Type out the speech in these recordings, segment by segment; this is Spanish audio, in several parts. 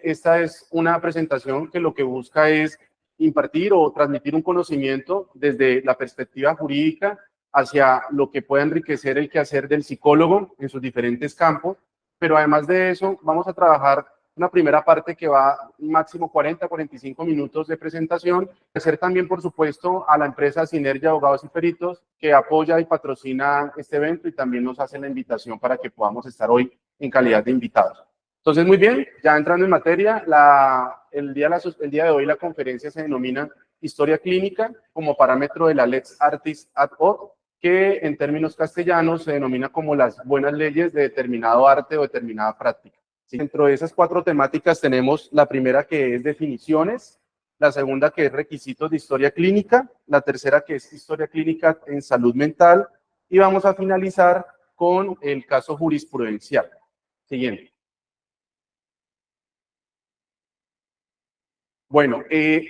esta es una presentación que lo que busca es impartir o transmitir un conocimiento desde la perspectiva jurídica hacia lo que pueda enriquecer el quehacer del psicólogo en sus diferentes campos, pero además de eso vamos a trabajar una primera parte que va máximo 40-45 minutos de presentación. Agradecer también, por supuesto, a la empresa Sinergia Abogados y Peritos, que apoya y patrocina este evento y también nos hace la invitación para que podamos estar hoy en calidad de invitados. Entonces, muy bien, ya entrando en materia, el día de hoy la conferencia se denomina Historia Clínica como parámetro de la Lex Artis ad hoc, que en términos castellanos se denomina como las buenas leyes de determinado arte o determinada práctica. Dentro de esas 4 temáticas tenemos la primera, que es definiciones, la segunda, que es requisitos de historia clínica, la tercera, que es historia clínica en salud mental, y vamos a finalizar con el caso jurisprudencial. Siguiente. Bueno,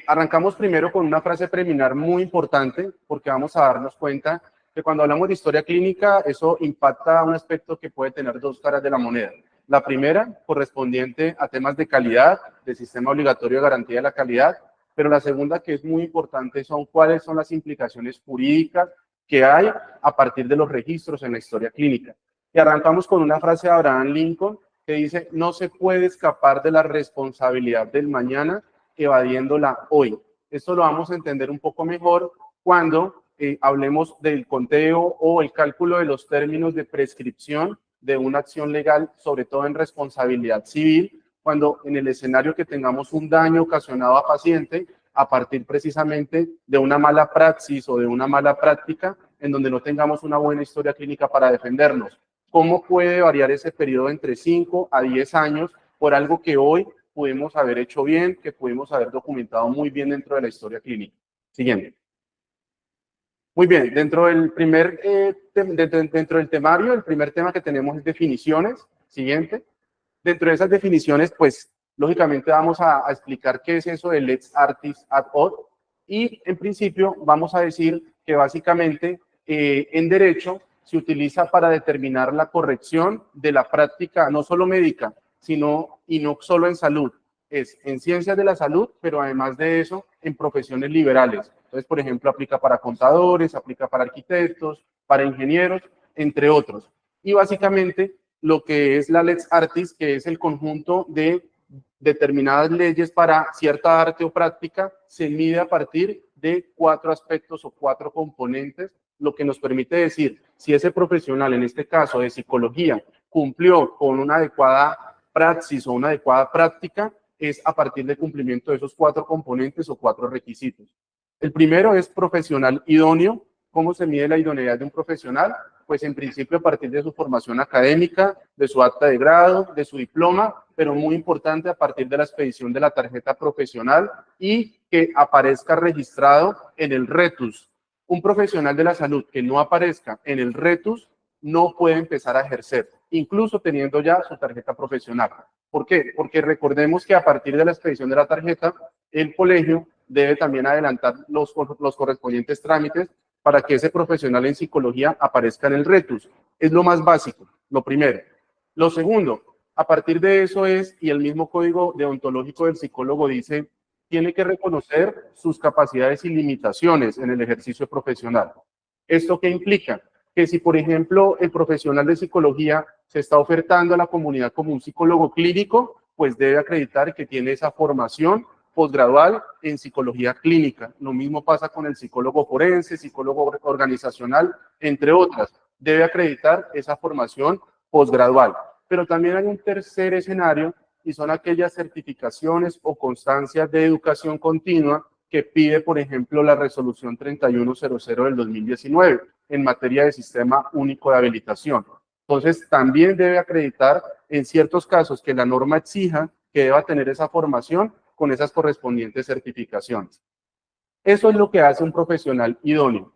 arrancamos primero con una frase preliminar muy importante, porque vamos a darnos cuenta que cuando hablamos de historia clínica, eso impacta a un aspecto que puede tener 2 caras de la moneda. La primera, correspondiente a temas de calidad, del sistema obligatorio de garantía de la calidad, pero la segunda, que es muy importante, son cuáles son las implicaciones jurídicas que hay a partir de los registros en la historia clínica. Y arrancamos con una frase de Abraham Lincoln que dice: no se puede escapar de la responsabilidad del mañana evadiéndola hoy. Esto lo vamos a entender un poco mejor cuando hablemos del conteo o el cálculo de los términos de prescripción de una acción legal, sobre todo en responsabilidad civil, cuando en el escenario que tengamos un daño ocasionado a paciente a partir precisamente de una mala praxis o de una mala práctica en donde no tengamos una buena historia clínica para defendernos. ¿Cómo puede variar ese periodo entre 5 a 10 años por algo que hoy pudimos haber hecho bien, que pudimos haber documentado muy bien dentro de la historia clínica? Siguiente. Muy bien, dentro del temario, el primer tema que tenemos es definiciones. Siguiente. Dentro de esas definiciones, pues, lógicamente vamos a explicar qué es eso de Lex Artis ad hoc, y en principio vamos a decir que básicamente en derecho se utiliza para determinar la corrección de la práctica, no solo médica, sino y no solo en salud. Es en ciencias de la salud, pero además de eso, en profesiones liberales. Entonces, por ejemplo, aplica para contadores, aplica para arquitectos, para ingenieros, entre otros. Y básicamente, lo que es la Lex Artis, que es el conjunto de determinadas leyes para cierta arte o práctica, se mide a partir de 4 aspectos o 4 componentes, lo que nos permite decir si ese profesional, en este caso de psicología, cumplió con una adecuada praxis o una adecuada práctica, es a partir del cumplimiento de esos 4 componentes o 4 requisitos. El primero es profesional idóneo. ¿Cómo se mide la idoneidad de un profesional? Pues en principio a partir de su formación académica, de su acta de grado, de su diploma, pero muy importante a partir de la expedición de la tarjeta profesional y que aparezca registrado en el RETUS. Un profesional de la salud que no aparezca en el RETUS no puede empezar a ejercer, incluso teniendo ya su tarjeta profesional. ¿Por qué? Porque recordemos que a partir de la expedición de la tarjeta, el colegio debe también adelantar los correspondientes trámites para que ese profesional en psicología aparezca en el RETUS. Es lo más básico, lo primero. Lo segundo, a partir de eso es, y el mismo código deontológico del psicólogo dice, tiene que reconocer sus capacidades y limitaciones en el ejercicio profesional. ¿Esto qué implica? Que si, por ejemplo, el profesional de psicología se está ofertando a la comunidad como un psicólogo clínico, pues debe acreditar que tiene esa formación posgradual en psicología clínica. Lo mismo pasa con el psicólogo forense, psicólogo organizacional, entre otras. Debe acreditar esa formación posgradual. Pero también hay un tercer escenario y son aquellas certificaciones o constancias de educación continua que pide, por ejemplo, la resolución 3100 del 2019 en materia de sistema único de habilitación. Entonces, también debe acreditar en ciertos casos que la norma exija que deba tener esa formación con esas correspondientes certificaciones. Eso es lo que hace un profesional idóneo.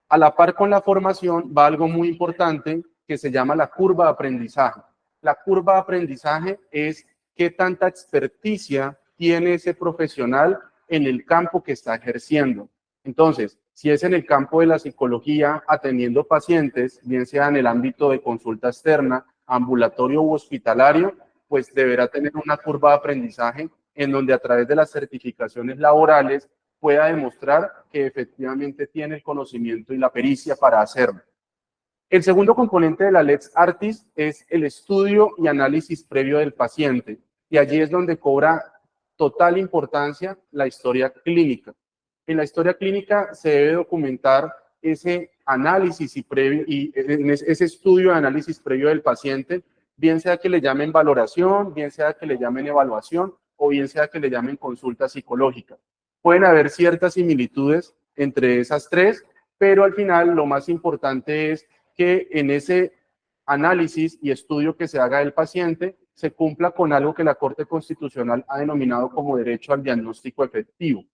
A la par con la formación va algo muy importante que se llama la curva de aprendizaje. La curva de aprendizaje es qué tanta experticia tiene ese profesional en el campo que está ejerciendo. Entonces, si es en el campo de la psicología, atendiendo pacientes, bien sea en el ámbito de consulta externa, ambulatorio u hospitalario, pues deberá tener una curva de aprendizaje en donde a través de las certificaciones laborales pueda demostrar que efectivamente tiene el conocimiento y la pericia para hacerlo. El segundo componente de la Lex Artis es el estudio y análisis previo del paciente, y allí es donde cobra total importancia la historia clínica. En la historia clínica se debe documentar ese análisis y ese estudio de análisis previo del paciente, bien sea que le llamen valoración, bien sea que le llamen evaluación o bien sea que le llamen consulta psicológica. Pueden haber ciertas similitudes entre esas tres, pero al final lo más importante es que en ese análisis y estudio que se haga del paciente se cumpla con algo que la Corte Constitucional ha denominado como derecho al diagnóstico efectivo.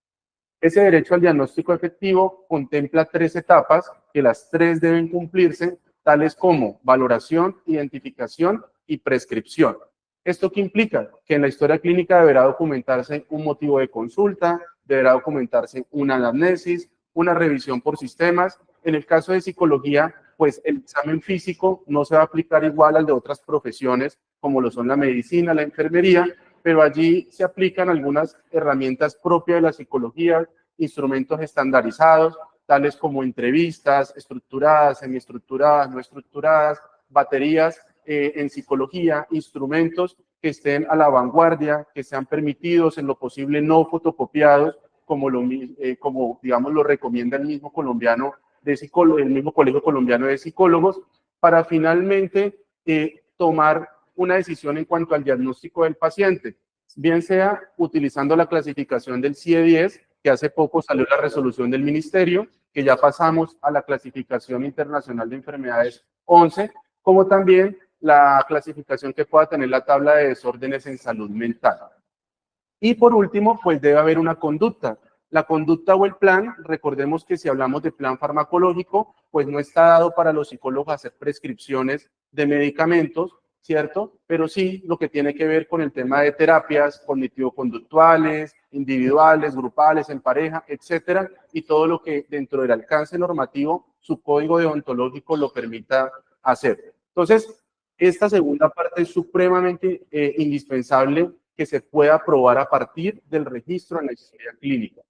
Ese derecho al diagnóstico efectivo contempla 3 etapas que las 3 deben cumplirse, tales como valoración, identificación y prescripción. ¿Esto qué implica? Que en la historia clínica deberá documentarse un motivo de consulta, deberá documentarse una anamnesis, una revisión por sistemas. En el caso de psicología, pues el examen físico no se va a aplicar igual al de otras profesiones, como lo son la medicina, la enfermería, pero allí se aplican algunas herramientas propias de la psicología, instrumentos estandarizados, tales como entrevistas estructuradas, semiestructuradas, no estructuradas, baterías en psicología, instrumentos que estén a la vanguardia, que sean permitidos en lo posible no fotocopiados, como digamos lo recomienda el mismo colombiano el mismo Colegio Colombiano de Psicólogos, para finalmente tomar una decisión en cuanto al diagnóstico del paciente, bien sea utilizando la clasificación del CIE-10, que hace poco salió la resolución del ministerio, que ya pasamos a la clasificación internacional de enfermedades 11, como también la clasificación que pueda tener la tabla de desórdenes en salud mental. Y por último, pues debe haber una conducta. La conducta o el plan, recordemos que si hablamos de plan farmacológico, pues no está dado para los psicólogos hacer prescripciones de medicamentos, ¿cierto? Pero sí lo que tiene que ver con el tema de terapias cognitivo-conductuales, individuales, grupales, en pareja, etcétera, y todo lo que dentro del alcance normativo su código deontológico lo permita hacer. Entonces, esta segunda parte es supremamente indispensable que se pueda probar a partir del registro en la historia clínica.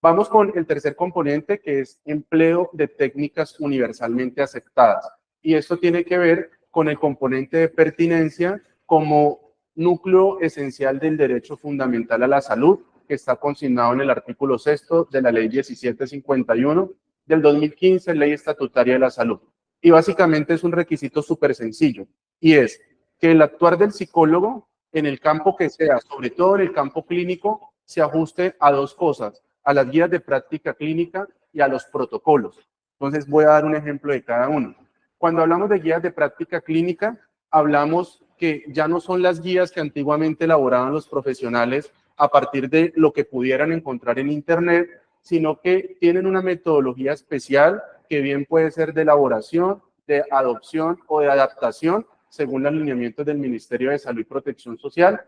Vamos con el tercer componente, que es empleo de técnicas universalmente aceptadas. Y esto tiene que ver con el componente de pertinencia como núcleo esencial del derecho fundamental a la salud, que está consignado en el artículo 6 de la Ley 1751 del 2015, Ley Estatutaria de la Salud. Y básicamente es un requisito súper sencillo, y es que el actuar del psicólogo en el campo que sea, sobre todo en el campo clínico, se ajuste a 2 cosas, a las guías de práctica clínica y a los protocolos. Entonces voy a dar un ejemplo de cada uno. Cuando hablamos de guías de práctica clínica, hablamos que ya no son las guías que antiguamente elaboraban los profesionales a partir de lo que pudieran encontrar en Internet, sino que tienen una metodología especial que bien puede ser de elaboración, de adopción o de adaptación, según los lineamientos del Ministerio de Salud y Protección Social,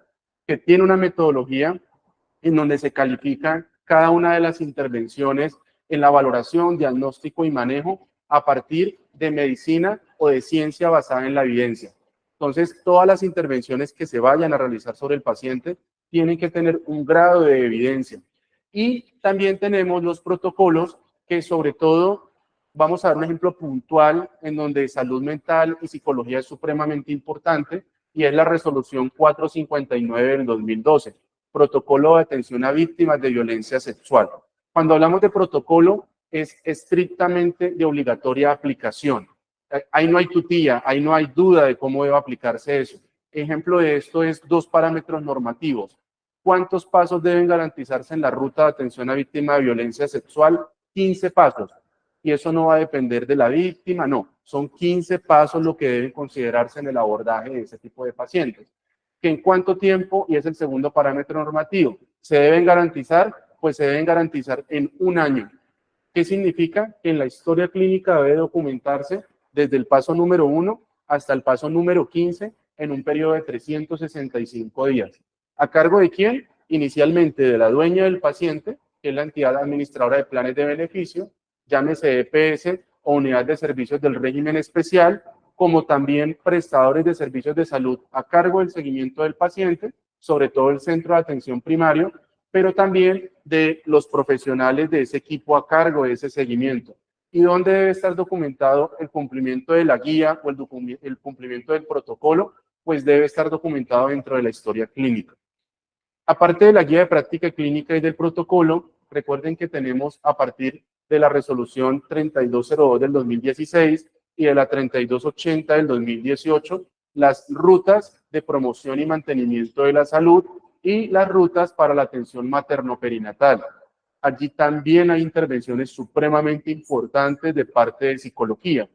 que tiene una metodología en donde se califican cada una de las intervenciones en la valoración, diagnóstico y manejo a partir de medicina o de ciencia basada en la evidencia. Entonces, todas las intervenciones que se vayan a realizar sobre el paciente tienen que tener un grado de evidencia. Y también tenemos los protocolos que sobre todo, vamos a dar un ejemplo puntual en donde salud mental y psicología es supremamente importante, y es la resolución 459 del 2012, protocolo de atención a víctimas de violencia sexual. Cuando hablamos de protocolo, es estrictamente de obligatoria aplicación. Ahí no hay tutía, ahí no hay duda de cómo debe aplicarse eso. Ejemplo de esto es 2 parámetros normativos. ¿Cuántos pasos deben garantizarse en la ruta de atención a víctima de violencia sexual? 15 pasos. Y eso no va a depender de la víctima, no. Son 15 pasos lo que deben considerarse en el abordaje de ese tipo de pacientes. ¿Que en cuánto tiempo? Y es el segundo parámetro normativo. ¿Se deben garantizar? Pues se deben garantizar en 1 año. ¿Qué significa? Que en la historia clínica debe documentarse desde el paso número 1 hasta el paso número 15 en un periodo de 365 días. ¿A cargo de quién? Inicialmente de la dueña del paciente, que es la entidad administradora de planes de beneficio, llámese EPS o unidad de servicios del régimen especial, como también prestadores de servicios de salud a cargo del seguimiento del paciente, sobre todo el centro de atención primario, pero también de los profesionales de ese equipo a cargo de ese seguimiento. ¿Y dónde debe estar documentado el cumplimiento de la guía o el cumplimiento del protocolo? Pues debe estar documentado dentro de la historia clínica. Aparte de la guía de práctica clínica y del protocolo, recuerden que tenemos a partir de la resolución 3202 del 2016 y de la 3280 del 2018, las rutas de promoción y mantenimiento de la salud y las rutas para la atención materno-perinatal. Allí también hay intervenciones supremamente importantes de parte de psicología.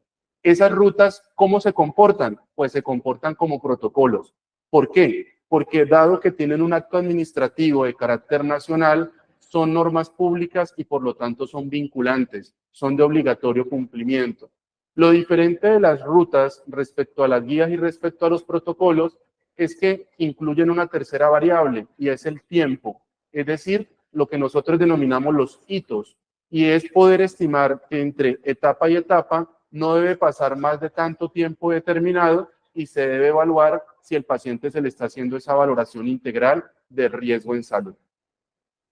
Esas rutas, ¿cómo se comportan? Pues se comportan como protocolos. ¿Por qué? Porque dado que tienen un acto administrativo de carácter nacional, son normas públicas y por lo tanto son vinculantes, son de obligatorio cumplimiento. Lo diferente de las rutas respecto a las guías y respecto a los protocolos es que incluyen una tercera variable y es el tiempo, es decir, lo que nosotros denominamos los hitos, y es poder estimar que entre etapa y etapa no debe pasar más de tanto tiempo determinado y se debe evaluar si el paciente se le está haciendo esa valoración integral de riesgo en salud.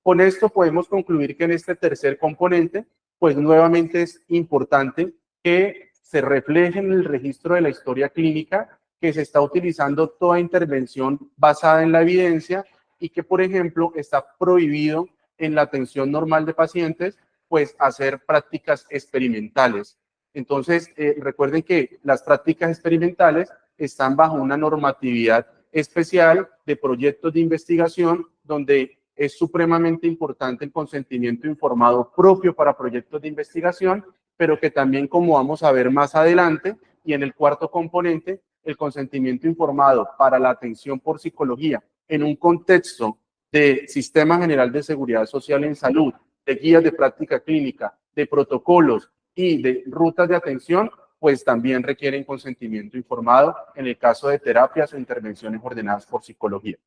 Con esto podemos concluir que en este tercer componente, pues nuevamente es importante que se refleje en el registro de la historia clínica que se está utilizando toda intervención basada en la evidencia y que, por ejemplo, está prohibido en la atención normal de pacientes, pues hacer prácticas experimentales. Entonces, recuerden que las prácticas experimentales están bajo una normatividad especial de proyectos de investigación donde es supremamente importante el consentimiento informado propio para proyectos de investigación, pero que también, como vamos a ver más adelante, y en el cuarto componente, el consentimiento informado para la atención por psicología en un contexto de Sistema General de Seguridad Social en Salud, de guías de práctica clínica, de protocolos y de rutas de atención, pues también requieren consentimiento informado en el caso de terapias o intervenciones ordenadas por psicología.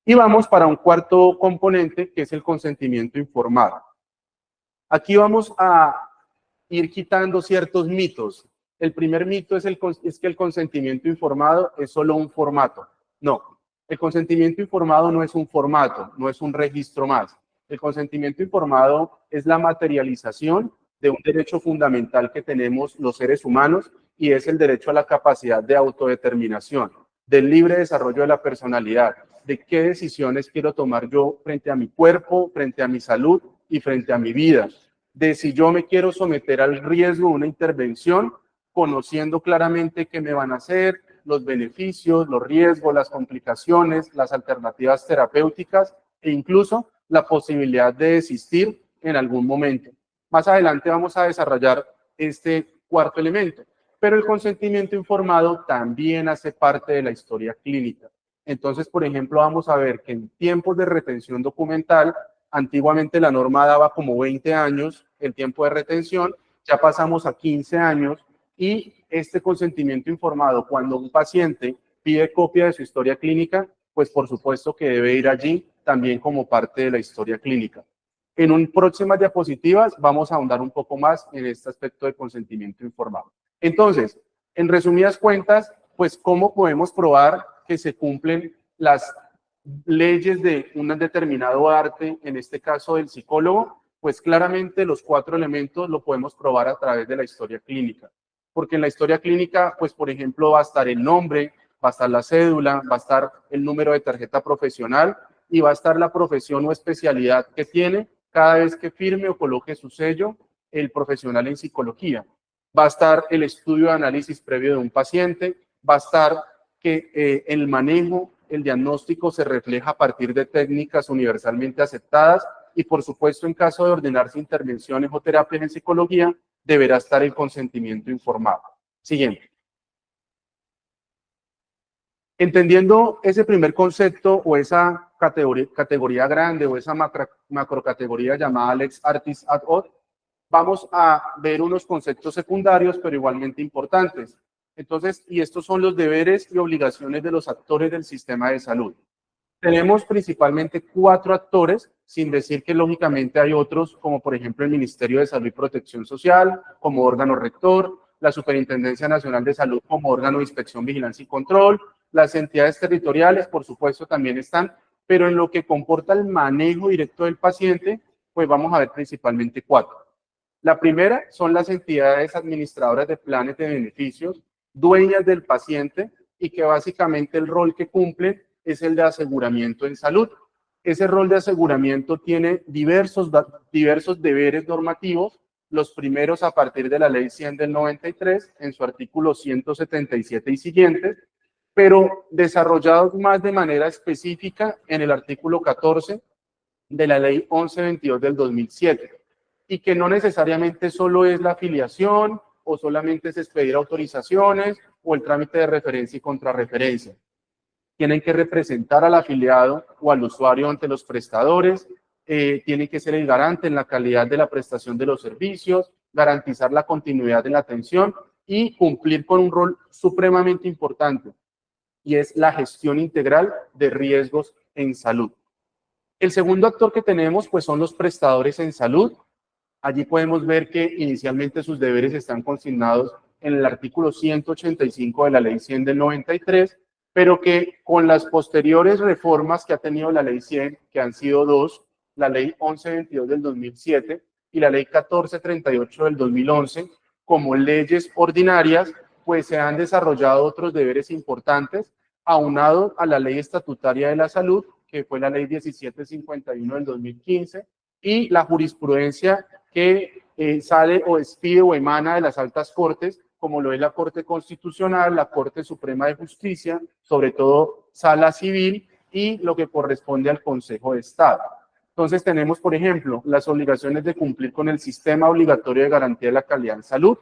Y vamos para un cuarto componente, que es el consentimiento informado. Aquí vamos a ir quitando ciertos mitos. El primer mito es que el consentimiento informado es solo un formato. No, el consentimiento informado no es un formato, no es un registro más. El consentimiento informado es la materialización de un derecho fundamental que tenemos los seres humanos y es el derecho a la capacidad de autodeterminación, del libre desarrollo de la personalidad, de qué decisiones quiero tomar yo frente a mi cuerpo, frente a mi salud y frente a mi vida, de si yo me quiero someter al riesgo de una intervención, conociendo claramente qué me van a hacer, los beneficios, los riesgos, las complicaciones, las alternativas terapéuticas e incluso la posibilidad de desistir en algún momento. Más adelante vamos a desarrollar este cuarto elemento, pero el consentimiento informado también hace parte de la historia clínica. Entonces, por ejemplo, vamos a ver que en tiempos de retención documental, antiguamente la norma daba como 20 años el tiempo de retención, ya pasamos a 15 años y este consentimiento informado, cuando un paciente pide copia de su historia clínica, pues por supuesto que debe ir allí también como parte de la historia clínica. En próximas diapositivas vamos a ahondar un poco más en este aspecto de consentimiento informado. Entonces, en resumidas cuentas, pues ¿cómo podemos probar que se cumplen las leyes de un determinado arte, en este caso del psicólogo? Pues claramente los 4 elementos lo podemos probar a través de la historia clínica. Porque en la historia clínica, pues por ejemplo, va a estar el nombre, va a estar la cédula, va a estar el número de tarjeta profesional y va a estar la profesión o especialidad que tiene cada vez que firme o coloque su sello el profesional en psicología. Va a estar el estudio de análisis previo de un paciente, va a estar que el manejo, el diagnóstico se refleja a partir de técnicas universalmente aceptadas y, por supuesto, en caso de ordenarse intervenciones o terapias en psicología, deberá estar el consentimiento informado. Siguiente. Entendiendo ese primer concepto o esa categoría grande o esa macrocategoría llamada lex artis ad hoc, vamos a ver unos conceptos secundarios, pero igualmente importantes. Entonces, y estos son los deberes y obligaciones de los actores del sistema de salud. Tenemos principalmente 4 actores, sin decir que lógicamente hay otros, como por ejemplo el Ministerio de Salud y Protección Social, como órgano rector, la Superintendencia Nacional de Salud como órgano de inspección, vigilancia y control, las entidades territoriales, por supuesto, también están, pero en lo que comporta el manejo directo del paciente, pues vamos a ver principalmente 4. La primera son las entidades administradoras de planes de beneficios, dueñas del paciente, y que básicamente el rol que cumplen es el de aseguramiento en salud. Ese rol de aseguramiento tiene diversos deberes normativos, los primeros a partir de la Ley 100 del 93, en su artículo 177 y siguientes, pero desarrollados más de manera específica en el artículo 14 de la Ley 1122 del 2007, y que no necesariamente solo es la afiliación o solamente es expedir autorizaciones o el trámite de referencia y contrarreferencia. Tienen que representar al afiliado o al usuario ante los prestadores, tienen que ser el garante en la calidad de la prestación de los servicios, garantizar la continuidad de la atención y cumplir con un rol supremamente importante, y es la gestión integral de riesgos en salud. El segundo actor que tenemos, pues, son los prestadores en salud. Allí podemos ver que inicialmente sus deberes están consignados en el artículo 185 de la Ley 100 del 93, pero que con las posteriores reformas que ha tenido la Ley 100, que han sido 2, la Ley 1122 del 2007 y la Ley 1438 del 2011, como leyes ordinarias, pues se han desarrollado otros deberes importantes, aunado a la Ley Estatutaria de la Salud, que fue la Ley 1751 del 2015, y la jurisprudencia que sale o expide o emana de las altas cortes, como lo es la Corte Constitucional, la Corte Suprema de Justicia, sobre todo Sala Civil, y lo que corresponde al Consejo de Estado. Entonces tenemos, por ejemplo, las obligaciones de cumplir con el Sistema Obligatorio de Garantía de la Calidad en Salud,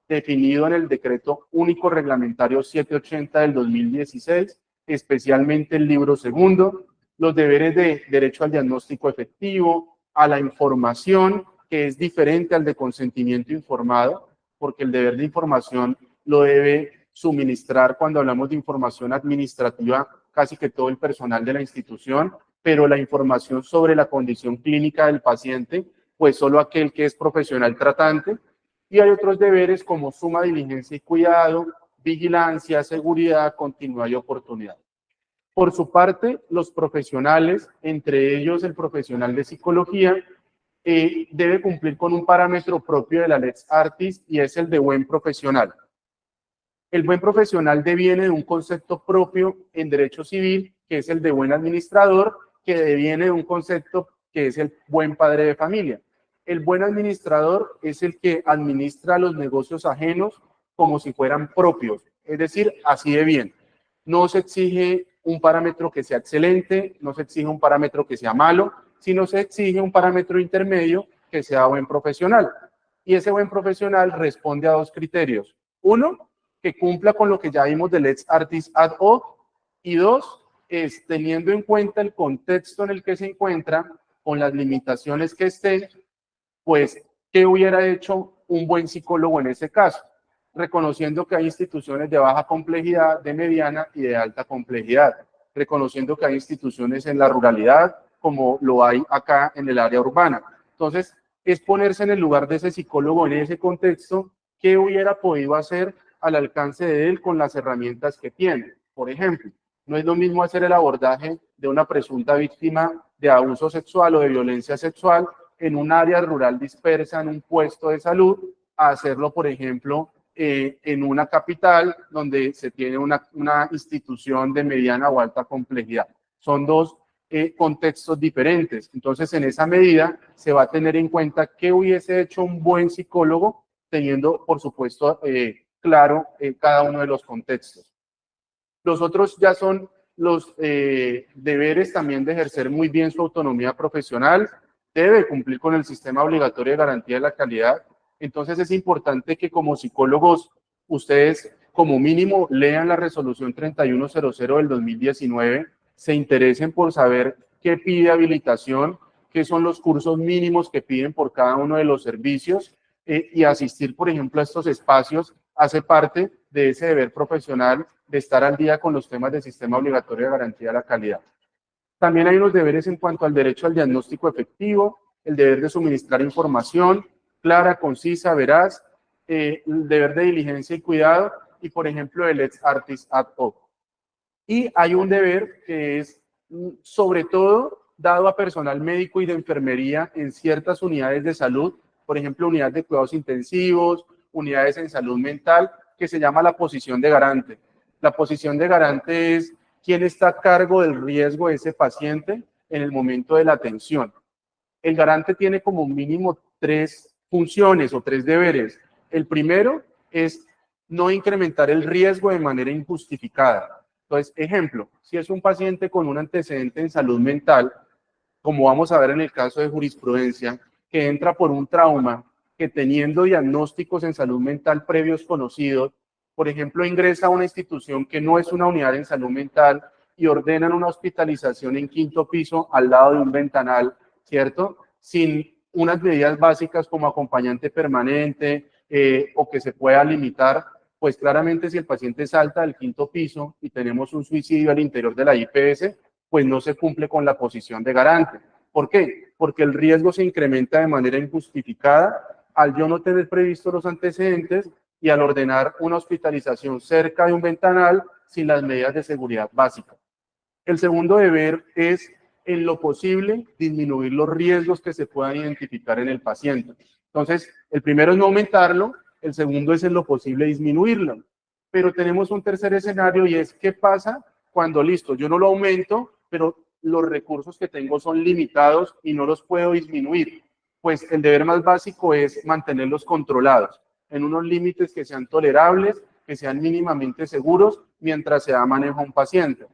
definido en el Decreto Único Reglamentario 780 del 2016, especialmente el libro segundo, los deberes de derecho al diagnóstico efectivo, a la información, que es diferente al de consentimiento informado, porque el deber de información lo debe suministrar, cuando hablamos de información administrativa, casi que todo el personal de la institución, pero la información sobre la condición clínica del paciente, pues solo aquel que es profesional tratante. Y hay otros deberes como suma diligencia y cuidado, vigilancia, seguridad, continuidad y oportunidad. Por su parte, los profesionales, entre ellos el profesional de psicología, debe cumplir con un parámetro propio de la Lex Artis, y es el de buen profesional. El buen profesional deviene de un concepto propio en derecho civil, que es el de buen administrador, que deviene de un concepto que es el buen padre de familia. El buen administrador es el que administra los negocios ajenos como si fueran propios, es decir, así de bien. No se exige un parámetro que sea excelente, no se exige un parámetro que sea malo, sino se exige un parámetro intermedio que sea buen profesional. Y ese buen profesional responde a 2 criterios. 1, que cumpla con lo que ya vimos de Lex Artis ad hoc, y 2, es teniendo en cuenta el contexto en el que se encuentra, con las limitaciones que estén, pues, ¿qué hubiera hecho un buen psicólogo en ese caso? Reconociendo que hay instituciones de baja complejidad, de mediana y de alta complejidad, reconociendo que hay instituciones en la ruralidad, como lo hay acá en el área urbana. Entonces, es ponerse en el lugar de ese psicólogo en ese contexto, ¿qué hubiera podido hacer al alcance de él con las herramientas que tiene? Por ejemplo, no es lo mismo hacer el abordaje de una presunta víctima de abuso sexual o de violencia sexual en un área rural dispersa, en un puesto de salud, a hacerlo, por ejemplo, en una capital donde se tiene una institución de mediana o alta complejidad. Son 2 contextos diferentes. Entonces, en esa medida, se va a tener en cuenta qué hubiese hecho un buen psicólogo, teniendo, por supuesto, claro cada uno de los contextos. Los otros ya son los deberes también de ejercer muy bien su autonomía profesional, debe cumplir con el sistema obligatorio de garantía de la calidad. Entonces es importante que como psicólogos ustedes como mínimo lean la resolución 3100 del 2019, se interesen por saber qué pide habilitación, qué son los cursos mínimos que piden por cada uno de los servicios, y asistir, por ejemplo, a estos espacios hace parte de ese deber profesional de estar al día con los temas del sistema obligatorio de garantía de la calidad. También hay unos deberes en cuanto al derecho al diagnóstico efectivo, el deber de suministrar información clara, concisa, veraz, el deber de diligencia y cuidado, y por ejemplo el ex artis ad hoc. Y hay un deber que es sobre todo dado a personal médico y de enfermería en ciertas unidades de salud, por ejemplo unidades de cuidados intensivos, unidades en salud mental, que se llama la posición de garante. La posición de garante es quién está a cargo del riesgo de ese paciente en el momento de la atención. El garante tiene como mínimo 3 funciones o 3 deberes. El primero es no incrementar el riesgo de manera injustificada. Entonces, ejemplo, si es un paciente con un antecedente en salud mental, como vamos a ver en el caso de jurisprudencia, que entra por un trauma, que teniendo diagnósticos en salud mental previos conocidos, por ejemplo, ingresa a una institución que no es una unidad en salud mental y ordenan una hospitalización en 5º piso al lado de un ventanal, ¿cierto? Sin unas medidas básicas como acompañante permanente o que se pueda limitar, pues claramente si el paciente salta del 5º piso y tenemos un suicidio al interior de la IPS, pues no se cumple con la posición de garante. ¿Por qué? Porque el riesgo se incrementa de manera injustificada al yo no tener previsto los antecedentes y al ordenar una hospitalización cerca de un ventanal sin las medidas de seguridad básicas. El segundo deber es, en lo posible, disminuir los riesgos que se puedan identificar en el paciente. Entonces, el primero es no aumentarlo, el segundo es en lo posible disminuirlo. Pero tenemos un tercer escenario y es, ¿qué pasa cuando, listo, yo no lo aumento, pero los recursos que tengo son limitados y no los puedo disminuir? Pues el deber más básico es mantenerlos controlados, en unos límites que sean tolerables, que sean mínimamente seguros, mientras se da manejo a un paciente.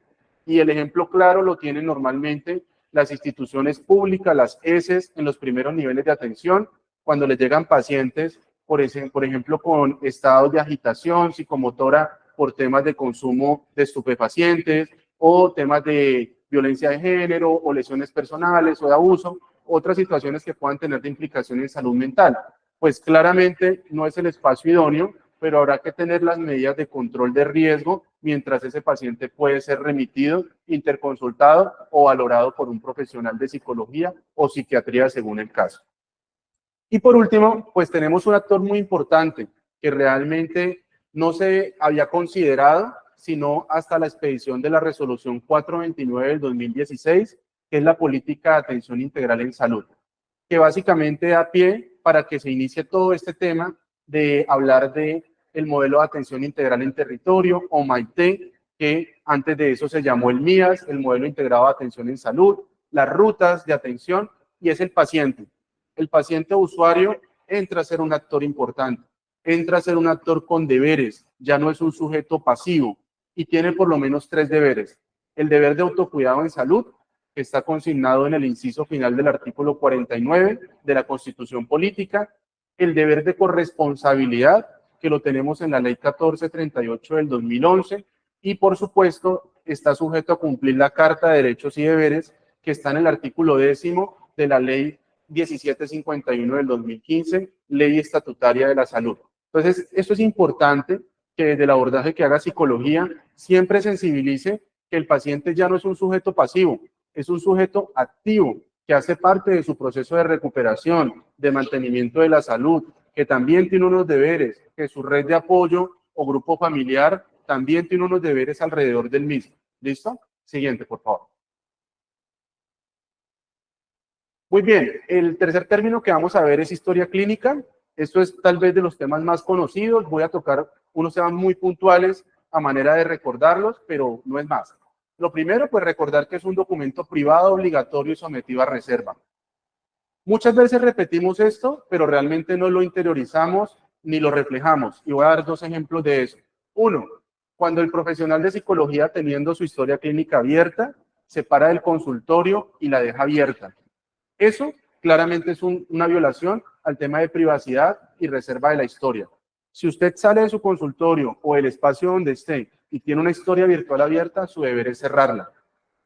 Y el ejemplo claro lo tienen normalmente las instituciones públicas, las ESES, en los primeros niveles de atención, cuando les llegan pacientes, por ejemplo, con estados de agitación psicomotora por temas de consumo de estupefacientes o temas de violencia de género o lesiones personales o de abuso, otras situaciones que puedan tener de implicación en salud mental. Pues claramente no es el espacio idóneo, pero habrá que tener las medidas de control de riesgo mientras ese paciente puede ser remitido, interconsultado o valorado por un profesional de psicología o psiquiatría según el caso. Y por último, pues tenemos un actor muy importante que realmente no se había considerado sino hasta la expedición de la resolución 429 del 2016, que es la política de atención integral en salud, que básicamente da pie para que se inicie todo este tema de hablar de el modelo de atención integral en territorio, o MAITE, que antes de eso se llamó el MIAS, el modelo integrado de atención en salud, las rutas de atención, y es el paciente. El paciente usuario entra a ser un actor importante, entra a ser un actor con deberes, ya no es un sujeto pasivo, y tiene por lo menos 3 deberes. El deber de autocuidado en salud, que está consignado en el inciso final del artículo 49 de la Constitución Política, el deber de corresponsabilidad, que lo tenemos en la Ley 1438 del 2011, y por supuesto está sujeto a cumplir la Carta de Derechos y Deberes, que está en el artículo 10º de la Ley 1751 del 2015, Ley Estatutaria de la Salud. Entonces, esto es importante, que desde el abordaje que haga psicología siempre sensibilice que el paciente ya no es un sujeto pasivo, es un sujeto activo que hace parte de su proceso de recuperación, de mantenimiento de la salud, que también tiene unos deberes, que su red de apoyo o grupo familiar también tiene unos deberes alrededor del mismo. ¿Listo? Siguiente, por favor. Muy bien, el tercer término que vamos a ver es historia clínica. Esto es tal vez de los temas más conocidos. Voy a tocar unos temas muy puntuales a manera de recordarlos, pero no es más. Lo primero, pues recordar que es un documento privado, obligatorio y sometido a reserva. Muchas veces repetimos esto, pero realmente no lo interiorizamos ni lo reflejamos. Y voy a dar 2 ejemplos de eso. Uno, cuando el profesional de psicología, teniendo su historia clínica abierta, se para del consultorio y la deja abierta. Eso claramente es una violación al tema de privacidad y reserva de la historia. Si usted sale de su consultorio o el espacio donde esté y tiene una historia virtual abierta, su deber es cerrarla.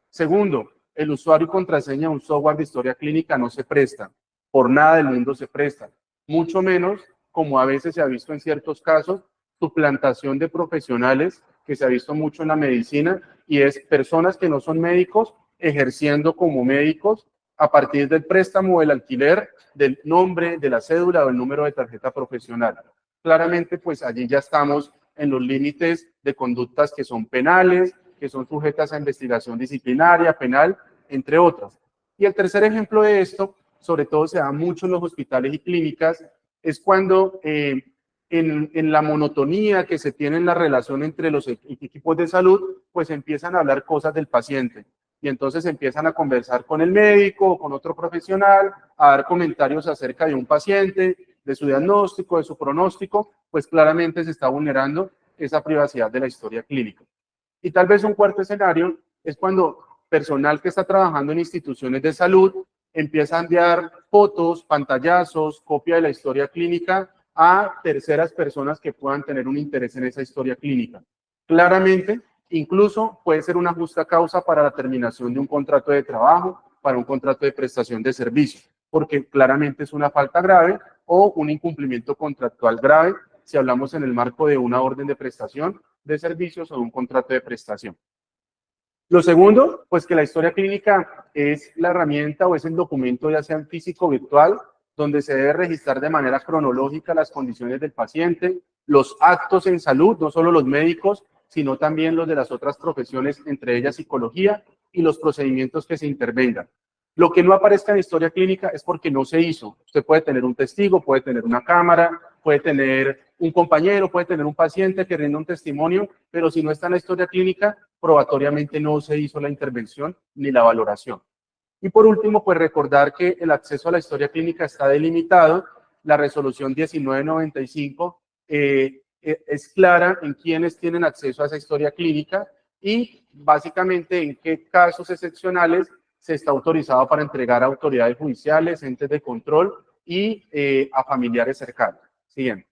Segundo, el usuario y contraseña de un software de historia clínica no se presta. Por nada del mundo se presta. Mucho menos, como a veces se ha visto en ciertos casos, suplantación de profesionales, que se ha visto mucho en la medicina, y es personas que no son médicos ejerciendo como médicos a partir del préstamo o del alquiler del nombre, de la cédula o el número de tarjeta profesional. claramente pues allí ya estamos en los límites de conductas que son penales, que son sujetas a investigación disciplinaria, penal, entre otras. Y el tercer ejemplo de esto, sobre todo se da mucho en los hospitales y clínicas, es cuando en la monotonía que se tiene en la relación entre los equipos de salud, pues empiezan a hablar cosas del paciente. Y entonces empiezan a conversar con el médico o con otro profesional, a dar comentarios acerca de un paciente, de su diagnóstico, de su pronóstico, pues claramente se está vulnerando esa privacidad de la historia clínica. Y tal vez un cuarto escenario es cuando personal que está trabajando en instituciones de salud empieza a enviar fotos, pantallazos, copia de la historia clínica a terceras personas que puedan tener un interés en esa historia clínica. Claramente, incluso puede ser una justa causa para la terminación de un contrato de trabajo, para un contrato de prestación de servicio, porque claramente es una falta grave o un incumplimiento contractual grave si hablamos en el marco de una orden de prestación de servicios o de un contrato de prestación. Lo segundo, pues que la historia clínica es la herramienta o es el documento, ya sea en físico o virtual, donde se debe registrar de manera cronológica las condiciones del paciente, los actos en salud, no solo los médicos, sino también los de las otras profesiones, entre ellas psicología, y los procedimientos que se intervengan. Lo que no aparezca en la historia clínica es porque no se hizo. Usted puede tener un testigo, puede tener una cámara, puede tener un compañero, puede tener un paciente que rinda un testimonio, pero si no está en la historia clínica, probatoriamente no se hizo la intervención ni la valoración. Y por último, pues recordar que el acceso a la historia clínica está delimitado. La resolución 1995 es clara en quiénes tienen acceso a esa historia clínica y básicamente en qué casos excepcionales se está autorizado para entregar a autoridades judiciales, entes de control y a familiares cercanos. Siguiente.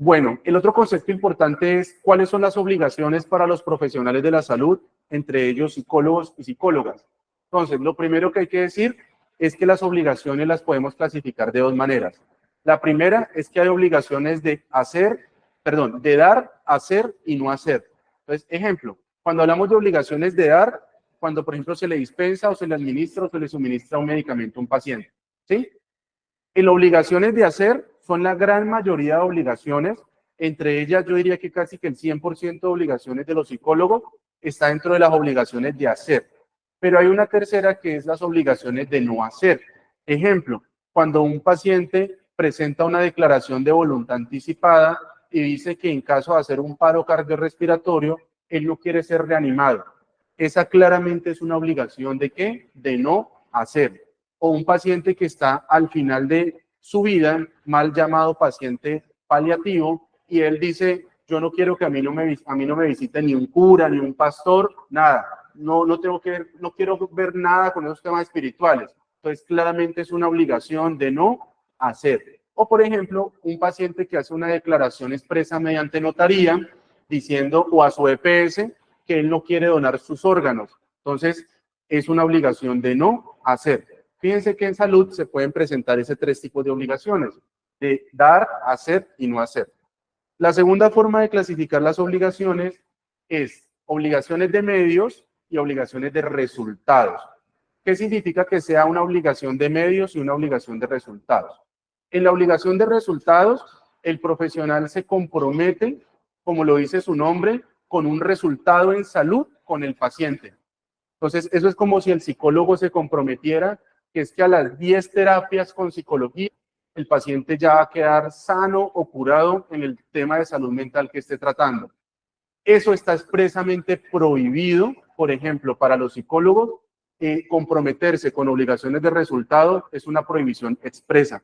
Bueno, el otro concepto importante es cuáles son las obligaciones para los profesionales de la salud, entre ellos psicólogos y psicólogas. Entonces, lo primero que hay que decir es que las obligaciones las podemos clasificar de dos maneras. La primera es que hay obligaciones de de dar, hacer y no hacer. Entonces, ejemplo, cuando hablamos de obligaciones de dar, cuando por ejemplo se le dispensa o se le administra o se le suministra un medicamento a un paciente, ¿sí? En obligaciones de hacer son la gran mayoría de obligaciones, entre ellas yo diría que casi que el 100% de obligaciones de los psicólogos está dentro de las obligaciones de hacer. Pero hay una tercera que es las obligaciones de no hacer. Ejemplo, cuando un paciente presenta una declaración de voluntad anticipada y dice que en caso de hacer un paro cardiorrespiratorio, él no quiere ser reanimado. Esa claramente es una obligación de ¿qué? De no hacer. O un paciente que está al final de su vida, mal llamado paciente paliativo, y él dice, yo no quiero que a mí no me visite ni un cura, ni un pastor, nada. No quiero ver nada con esos temas espirituales. Entonces, claramente es una obligación de no hacer. O, por ejemplo, un paciente que hace una declaración expresa mediante notaría, diciendo, o a su EPS, que él no quiere donar sus órganos. Entonces, es una obligación de no hacer. Fíjense que en salud se pueden presentar ese tres tipos de obligaciones, de dar, hacer y no hacer. La segunda forma de clasificar las obligaciones es obligaciones de medios y obligaciones de resultados. ¿Qué significa que sea una obligación de medios y una obligación de resultados? En la obligación de resultados, el profesional se compromete, como lo dice su nombre, con un resultado en salud con el paciente. Entonces, eso es como si el psicólogo se comprometiera que es que a las 10 terapias con psicología, el paciente ya va a quedar sano o curado en el tema de salud mental que esté tratando. Eso está expresamente prohibido, por ejemplo, para los psicólogos, comprometerse con obligaciones de resultado es una prohibición expresa.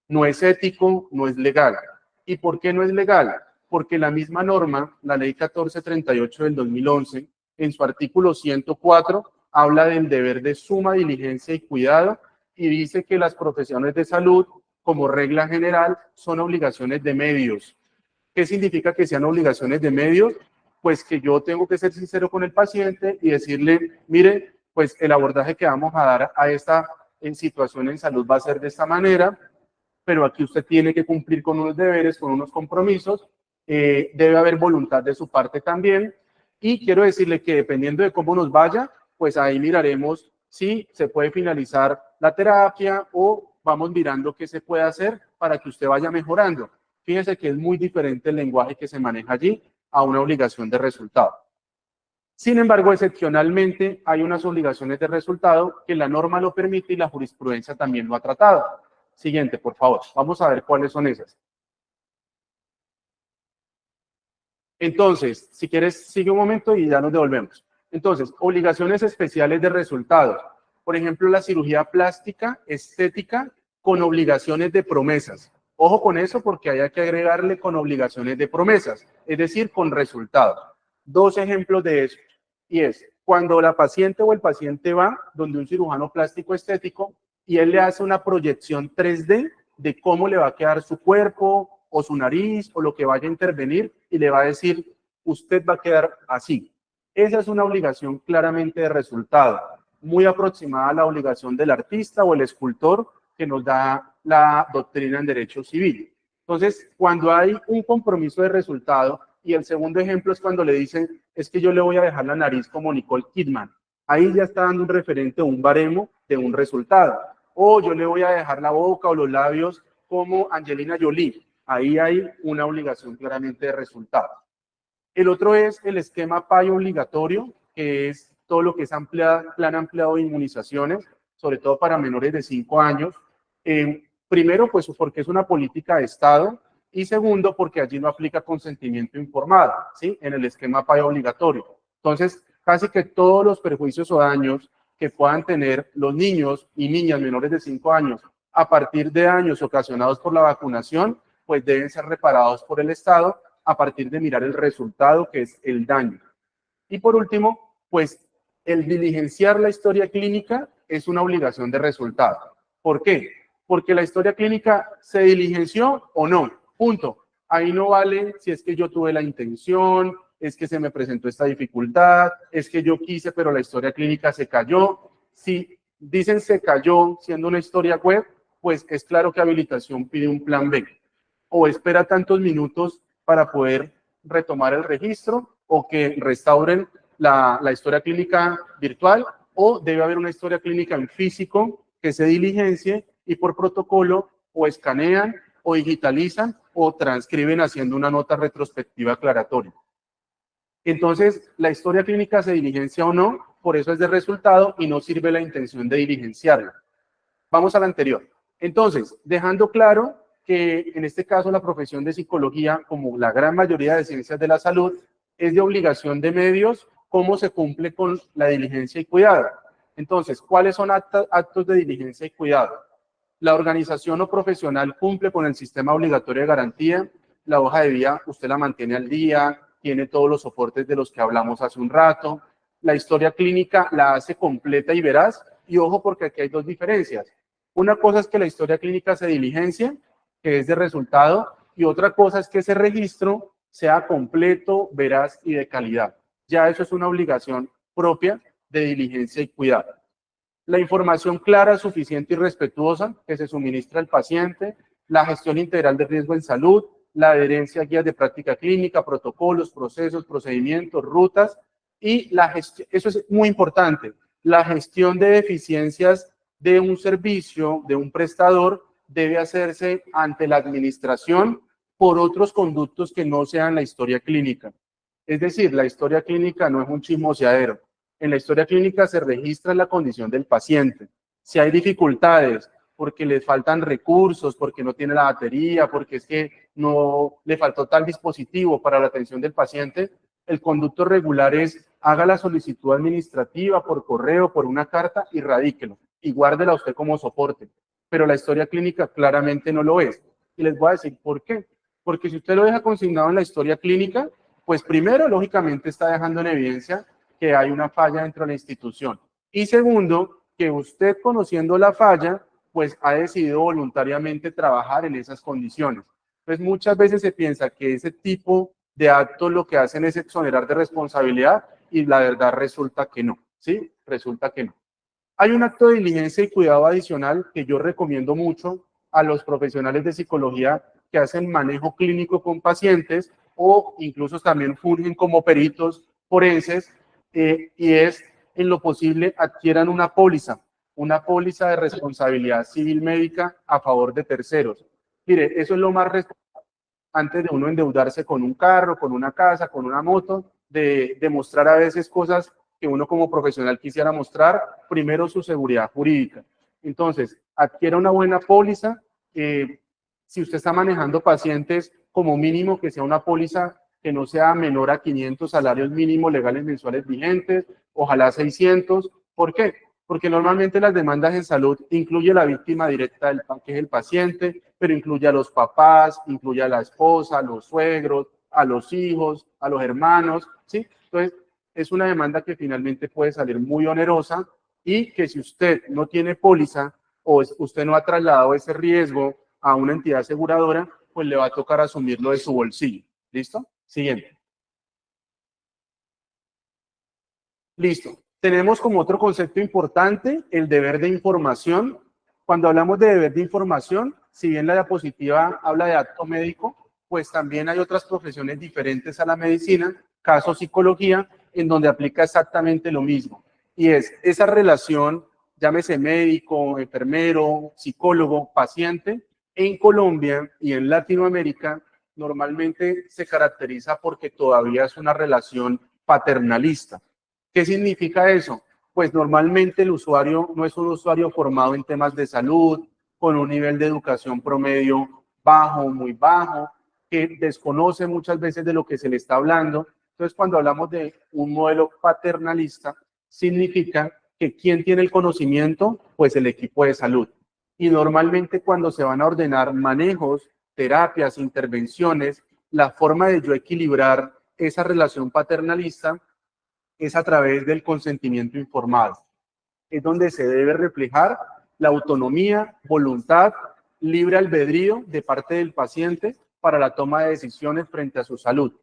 No es ético, no es legal. ¿Y por qué no es legal? Porque la misma norma, la ley 1438 del 2011, en su artículo 104, habla del deber de suma diligencia y cuidado y dice que las profesiones de salud, como regla general, son obligaciones de medios. ¿Qué significa que sean obligaciones de medios? Pues que yo tengo que ser sincero con el paciente y decirle, mire, pues el abordaje que vamos a dar a esta situación en salud va a ser de esta manera, pero aquí usted tiene que cumplir con unos deberes, con unos compromisos, debe haber voluntad de su parte también, y quiero decirle que dependiendo de cómo nos vaya, pues ahí miraremos si se puede finalizar la terapia o vamos mirando qué se puede hacer para que usted vaya mejorando. Fíjese que es muy diferente el lenguaje que se maneja allí a una obligación de resultado. Sin embargo, excepcionalmente hay unas obligaciones de resultado que la norma lo permite y la jurisprudencia también lo ha tratado. Siguiente, por favor. Vamos a ver cuáles son esas. Entonces, si quieres, sigue un momento y ya nos devolvemos. Entonces, obligaciones especiales de resultados. Por ejemplo, la cirugía plástica, estética, con obligaciones de promesas. Ojo con eso porque hay que agregarle con obligaciones de promesas, es decir, con resultados. Dos ejemplos de eso. Y es cuando la paciente o el paciente va donde un cirujano plástico estético y él le hace una proyección 3D de cómo le va a quedar su cuerpo o su nariz o lo que vaya a intervenir y le va a decir, usted va a quedar así. Esa es una obligación claramente de resultado, muy aproximada a la obligación del artista o el escultor que nos da la doctrina en derecho civil. Entonces, cuando hay un compromiso de resultado, y el segundo ejemplo es cuando le dicen, es que yo le voy a dejar la nariz como Nicole Kidman. Ahí ya está dando un referente o un baremo de un resultado. O yo le voy a dejar la boca o los labios como Angelina Jolie. Ahí hay una obligación claramente de resultado. El otro es el esquema PAI obligatorio, que es todo lo que es plan ampliado de inmunizaciones, sobre todo para menores de 5 años. Primero, pues porque es una política de Estado, y segundo, porque allí no aplica consentimiento informado, ¿sí? En el esquema PAI obligatorio. Entonces, casi que todos los perjuicios o daños que puedan tener los niños y niñas menores de 5 años a partir de daños ocasionados por la vacunación, pues deben ser reparados por el Estado a partir de mirar el resultado, que es el daño. Y por último, pues el diligenciar la historia clínica es una obligación de resultado. ¿Por qué? Porque la historia clínica se diligenció o no, punto. Ahí no vale si es que yo tuve la intención, es que se me presentó esta dificultad, es que yo quise, pero la historia clínica se cayó. Si dicen se cayó siendo una historia web, pues es claro que habilitación pide un plan B. O espera tantos minutos para poder retomar el registro o que restauren la historia clínica virtual, o debe haber una historia clínica en físico que se diligencie y por protocolo o escanean o digitalizan o transcriben haciendo una nota retrospectiva aclaratoria. Entonces, la historia clínica se diligencia o no, por eso es de resultado y no sirve la intención de diligenciarla. Vamos a la anterior. Entonces, dejando claro que en este caso la profesión de psicología, como la gran mayoría de ciencias de la salud, es de obligación de medios, cómo se cumple con la diligencia y cuidado. Entonces, ¿cuáles son actos de diligencia y cuidado? La organización o profesional cumple con el sistema obligatorio de garantía, la hoja de vida usted la mantiene al día, tiene todos los soportes de los que hablamos hace un rato, la historia clínica la hace completa y veraz, y ojo porque aquí hay dos diferencias. Una cosa es que la historia clínica se diligencia, que es de resultado, y otra cosa es que ese registro sea completo, veraz y de calidad. Ya eso es una obligación propia de diligencia y cuidado. La información clara, suficiente y respetuosa que se suministra al paciente, la gestión integral de riesgo en salud, la adherencia a guías de práctica clínica, protocolos, procesos, procedimientos, rutas, y la gestión, eso es muy importante, la gestión de deficiencias de un servicio, de un prestador, debe hacerse ante la administración por otros conductos que no sean la historia clínica. Es decir, la historia clínica no es un chismoseadero. En la historia clínica se registra la condición del paciente. Si hay dificultades, porque le faltan recursos, porque no tiene la batería, porque es que no le faltó tal dispositivo para la atención del paciente, el conducto regular es haga la solicitud administrativa por correo, por una carta y radíquelo y guárdela usted como soporte. Pero la historia clínica claramente no lo es. Y les voy a decir por qué. Porque si usted lo deja consignado en la historia clínica, pues primero, lógicamente, está dejando en evidencia que hay una falla dentro de la institución. Y segundo, que usted conociendo la falla, pues ha decidido voluntariamente trabajar en esas condiciones. Pues muchas veces se piensa que ese tipo de actos lo que hacen es exonerar de responsabilidad y la verdad resulta que no, ¿sí? Resulta que no. Hay un acto de diligencia y cuidado adicional que yo recomiendo mucho a los profesionales de psicología que hacen manejo clínico con pacientes o incluso también fungen como peritos forenses, y es en lo posible adquieran una póliza una póliza de responsabilidad civil médica a favor de terceros. Mire, eso es lo más responsable antes de uno endeudarse con un carro, con una casa, con una moto, de mostrar a veces cosas que uno como profesional quisiera mostrar, primero su seguridad jurídica. Entonces, adquiera una buena póliza. Si usted está manejando pacientes, como mínimo que sea una póliza que no sea menor a 500 salarios mínimos legales mensuales vigentes, ojalá 600. ¿Por qué? Porque normalmente las demandas en salud incluye la víctima directa, que es el paciente, pero incluye a los papás, incluye a la esposa, a los suegros, a los hijos, a los hermanos, ¿sí? Entonces, es una demanda que finalmente puede salir muy onerosa y que si usted no tiene póliza o usted no ha trasladado ese riesgo a una entidad aseguradora, pues le va a tocar asumirlo de su bolsillo. ¿Listo? Siguiente. Listo. Tenemos como otro concepto importante el deber de información. Cuando hablamos de deber de información, si bien la diapositiva habla de acto médico, pues también hay otras profesiones diferentes a la medicina, caso psicología, en donde aplica exactamente lo mismo. Y es esa relación, llámese médico, enfermero, psicólogo, paciente, en Colombia y en Latinoamérica normalmente se caracteriza porque todavía es una relación paternalista. ¿Qué significa eso? Pues normalmente el usuario no es un usuario formado en temas de salud, con un nivel de educación promedio bajo, muy bajo, que desconoce muchas veces de lo que se le está hablando. Entonces, cuando hablamos de un modelo paternalista, significa que ¿quién tiene el conocimiento? Pues el equipo de salud. Y normalmente cuando se van a ordenar manejos, terapias, intervenciones, la forma de yo equilibrar esa relación paternalista es a través del consentimiento informado. Es donde se debe reflejar la autonomía, voluntad, libre albedrío de parte del paciente para la toma de decisiones frente a su salud.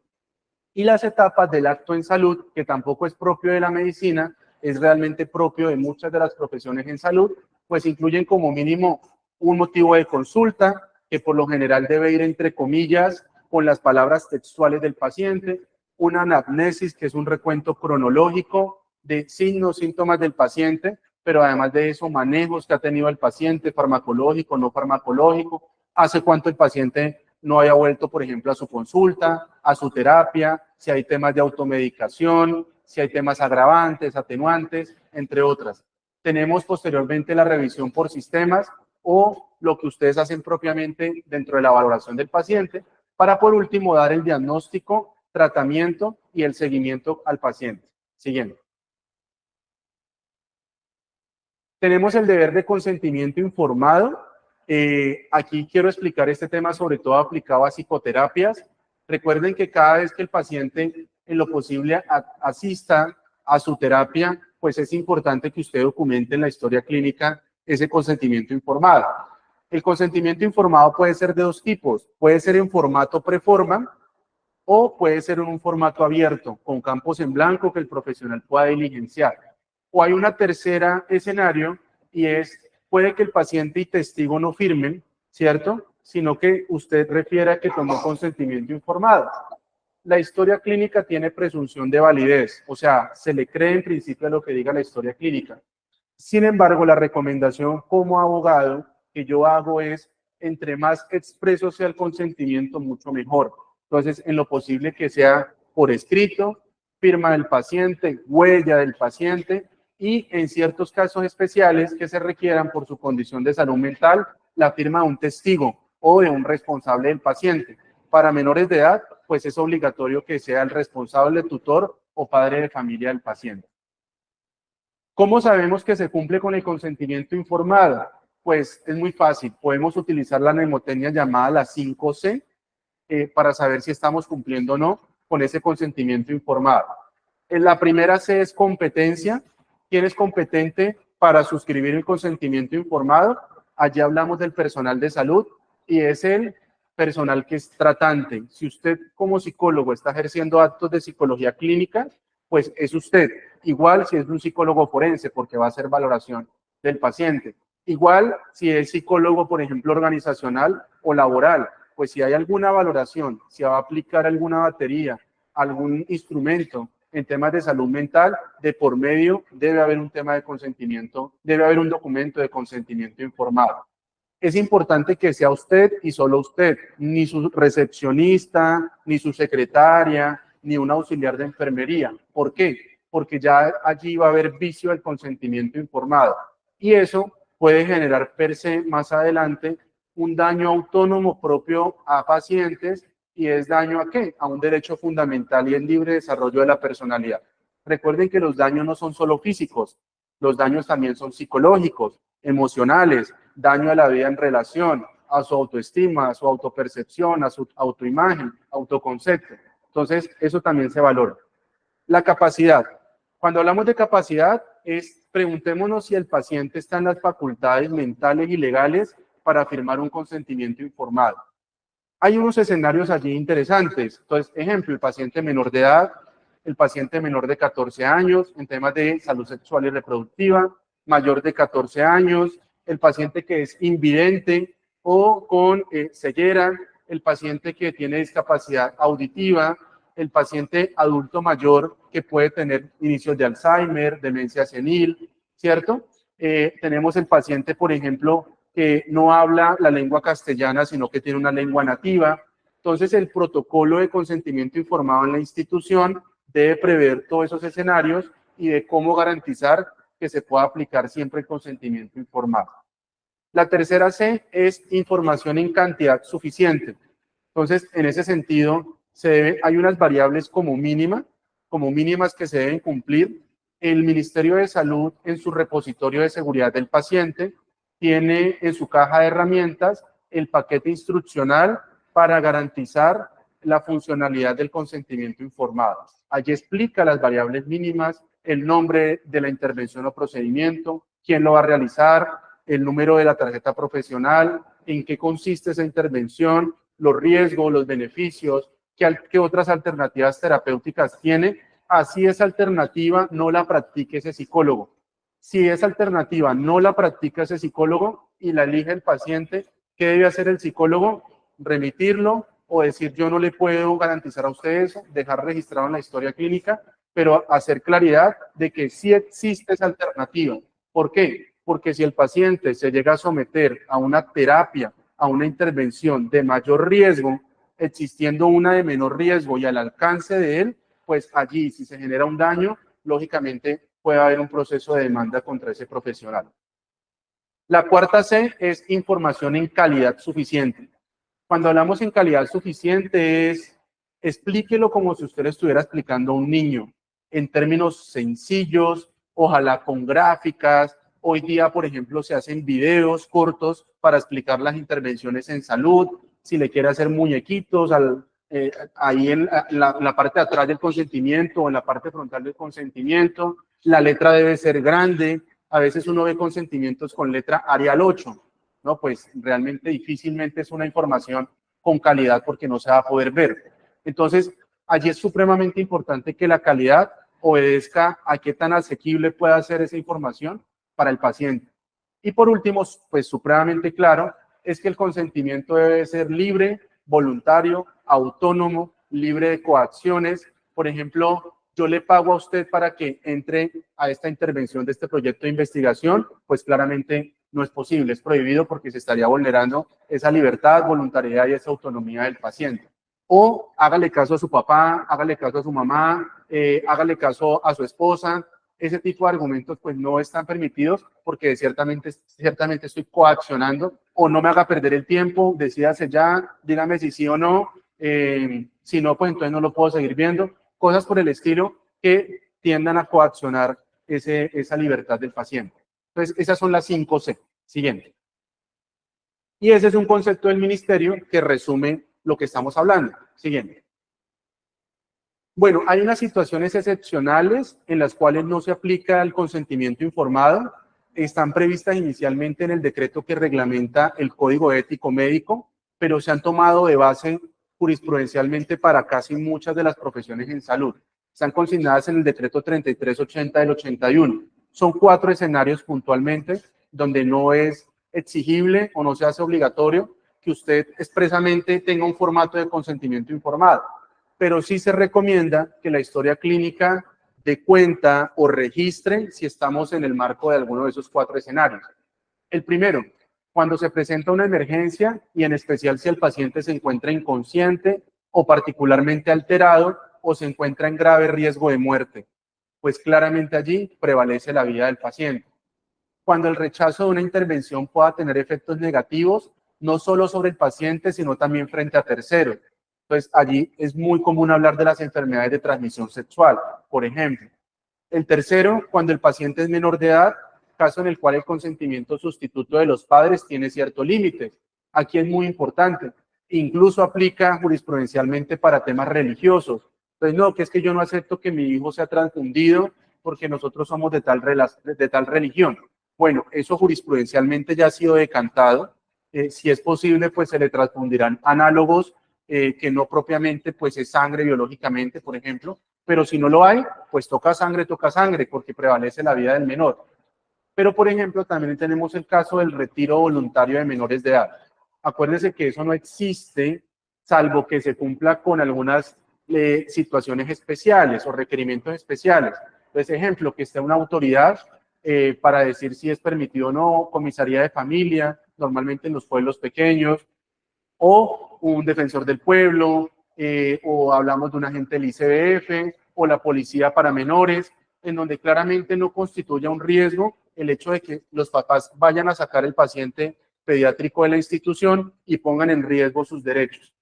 Y las etapas del acto en salud, que tampoco es propio de la medicina, es realmente propio de muchas de las profesiones en salud, pues incluyen como mínimo un motivo de consulta, que por lo general debe ir entre comillas con las palabras textuales del paciente, una anamnesis, que es un recuento cronológico de signos, síntomas del paciente, pero además de eso, manejos que ha tenido el paciente, farmacológico, no farmacológico, hace cuánto el paciente no haya vuelto, por ejemplo, a su consulta, a su terapia, si hay temas de automedicación, si hay temas agravantes, atenuantes, entre otras. Tenemos posteriormente la revisión por sistemas o lo que ustedes hacen propiamente dentro de la valoración del paciente, para por último dar el diagnóstico, tratamiento y el seguimiento al paciente. Siguiente. Tenemos el deber de consentimiento informado. Aquí quiero explicar este tema sobre todo aplicado a psicoterapias. Recuerden que cada vez que el paciente en lo posible asista a su terapia, pues es importante que usted documente en la historia clínica ese consentimiento informado. El consentimiento informado puede ser de dos tipos. Puede ser en formato preforma o puede ser en un formato abierto, con campos en blanco que el profesional pueda diligenciar. O hay una tercera escenario y es, puede que el paciente y testigo no firmen, ¿cierto? Sino que usted refiera que tomó consentimiento informado. La historia clínica tiene presunción de validez, o sea, se le cree en principio a lo que diga la historia clínica. Sin embargo, la recomendación como abogado que yo hago es, entre más expreso sea el consentimiento, mucho mejor. Entonces, en lo posible que sea por escrito, firma del paciente, huella del paciente y en ciertos casos especiales que se requieran por su condición de salud mental, la firma de un testigo o de un responsable del paciente. Para menores de edad, pues es obligatorio que sea el responsable, tutor o padre de familia del paciente. ¿Cómo sabemos que se cumple con el consentimiento informado? Pues es muy fácil. Podemos utilizar la mnemotecnia llamada la 5C para saber si estamos cumpliendo o no con ese consentimiento informado. La primera C es competencia. ¿Quién es competente para suscribir el consentimiento informado? Allí hablamos del personal de salud y es el personal que es tratante. Si usted como psicólogo está ejerciendo actos de psicología clínica, pues es usted. Igual si es un psicólogo forense, porque va a hacer valoración del paciente. Igual si es psicólogo, por ejemplo, organizacional o laboral, pues si hay alguna valoración, si va a aplicar alguna batería, algún instrumento en temas de salud mental, de por medio debe haber un tema de consentimiento, debe haber un documento de consentimiento informado. Es importante que sea usted y solo usted, ni su recepcionista, ni su secretaria, ni un auxiliar de enfermería. ¿Por qué? Porque ya allí va a haber vicio del consentimiento informado. Y eso puede generar per se más adelante un daño autónomo propio a pacientes. ¿Y es daño a qué? A un derecho fundamental y el libre desarrollo de la personalidad. Recuerden que los daños no son solo físicos, los daños también son psicológicos, emocionales, daño a la vida en relación, a su autoestima, a su autopercepción, a su autoimagen, autoconcepto. Entonces, eso también se valora. La capacidad. Cuando hablamos de capacidad, preguntémonos si el paciente está en las facultades mentales y legales para firmar un consentimiento informado. Hay unos escenarios allí interesantes. Entonces, ejemplo, el paciente menor de edad, el paciente menor de 14 años en temas de salud sexual y reproductiva, mayor de 14 años, el paciente que es invidente o con ceguera, el paciente que tiene discapacidad auditiva, el paciente adulto mayor que puede tener inicios de Alzheimer, demencia senil, ¿cierto? Tenemos el paciente, por ejemplo, que no habla la lengua castellana, sino que tiene una lengua nativa. Entonces, el protocolo de consentimiento informado en la institución debe prever todos esos escenarios y de cómo garantizar que se pueda aplicar siempre el consentimiento informado. La tercera C es información en cantidad suficiente. Entonces, en ese sentido, hay unas variables como mínimas que se deben cumplir. El Ministerio de Salud, en su repositorio de seguridad del paciente, tiene en su caja de herramientas el paquete instruccional para garantizar la funcionalidad del consentimiento informado. Allí explica las variables mínimas, el nombre de la intervención o procedimiento, quién lo va a realizar, el número de la tarjeta profesional, en qué consiste esa intervención, los riesgos, los beneficios, qué otras alternativas terapéuticas tiene. Así esa alternativa no la practique ese psicólogo. Si esa alternativa no la practica ese psicólogo y la elige el paciente, ¿qué debe hacer el psicólogo? Remitirlo o decir yo no le puedo garantizar a usted eso, dejar registrado en la historia clínica, pero hacer claridad de que sí existe esa alternativa. ¿Por qué? Porque si el paciente se llega a someter a una terapia, a una intervención de mayor riesgo, existiendo una de menor riesgo y al alcance de él, pues allí si se genera un daño, lógicamente puede haber un proceso de demanda contra ese profesional. La cuarta C es información en calidad suficiente. Cuando hablamos en calidad suficiente explíquelo como si usted estuviera explicando a un niño, en términos sencillos, ojalá con gráficas. Hoy día, por ejemplo, se hacen videos cortos para explicar las intervenciones en salud. Si le quiere hacer muñequitos, ahí en la parte de atrás del consentimiento o en la parte frontal del consentimiento, la letra debe ser grande. A veces uno ve consentimientos con letra Arial 8, ¿no? Pues realmente difícilmente es una información con calidad porque no se va a poder ver. Entonces, allí es supremamente importante que la calidad obedezca a qué tan asequible pueda ser esa información para el paciente. Y por último, pues supremamente claro, es que el consentimiento debe ser libre, voluntario, autónomo, libre de coacciones. Por ejemplo, yo le pago a usted para que entre a esta intervención de este proyecto de investigación, pues claramente no es posible, es prohibido porque se estaría vulnerando esa libertad, voluntariedad y esa autonomía del paciente. O hágale caso a su papá, hágale caso a su mamá, hágale caso a su esposa. Ese tipo de argumentos pues no están permitidos porque ciertamente estoy coaccionando o no me haga perder el tiempo, decídase ya, dígame si sí o no, si no pues entonces no lo puedo seguir viendo, cosas por el estilo que tiendan a coaccionar esa libertad del paciente. Entonces esas son las 5 C. Siguiente. Y ese es un concepto del ministerio que resume lo que estamos hablando. Siguiente. Bueno, hay unas situaciones excepcionales en las cuales no se aplica el consentimiento informado. Están previstas inicialmente en el decreto que reglamenta el Código Ético Médico, pero se han tomado de base jurisprudencialmente para casi muchas de las profesiones en salud. Están consignadas en el decreto 3380 del 81. Son 4 escenarios puntualmente donde no es exigible o no se hace obligatorio que usted expresamente tenga un formato de consentimiento informado. pero sí se recomienda que la historia clínica dé cuenta o registre si estamos en el marco de alguno de esos 4 escenarios. El primero, cuando se presenta una emergencia y en especial si el paciente se encuentra inconsciente o particularmente alterado o se encuentra en grave riesgo de muerte, pues claramente allí prevalece la vida del paciente. Cuando el rechazo de una intervención pueda tener efectos negativos, no solo sobre el paciente, sino también frente a terceros. Entonces, allí es muy común hablar de las enfermedades de transmisión sexual, por ejemplo. El tercero, cuando el paciente es menor de edad, caso en el cual el consentimiento sustituto de los padres tiene ciertos límites. Aquí es muy importante. Incluso aplica jurisprudencialmente para temas religiosos. Entonces, no, que es que yo no acepto que mi hijo sea transfundido porque nosotros somos de tal religión. Bueno, eso jurisprudencialmente ya ha sido decantado. Si es posible, pues se le transfundirán análogos que no propiamente pues es sangre biológicamente, por ejemplo, pero si no lo hay, pues toca sangre, porque prevalece la vida del menor. Pero, por ejemplo, también tenemos el caso del retiro voluntario de menores de edad. Acuérdense que eso no existe, salvo que se cumpla con algunas situaciones especiales o requerimientos especiales. Entonces, ejemplo, que esté una autoridad para decir si es permitido o no, comisaría de familia, normalmente en los pueblos pequeños, o un defensor del pueblo, o hablamos de un agente del ICBF, o la policía para menores, en donde claramente no constituya un riesgo el hecho de que los papás vayan a sacar el paciente pediátrico de la institución y pongan en riesgo sus derechos.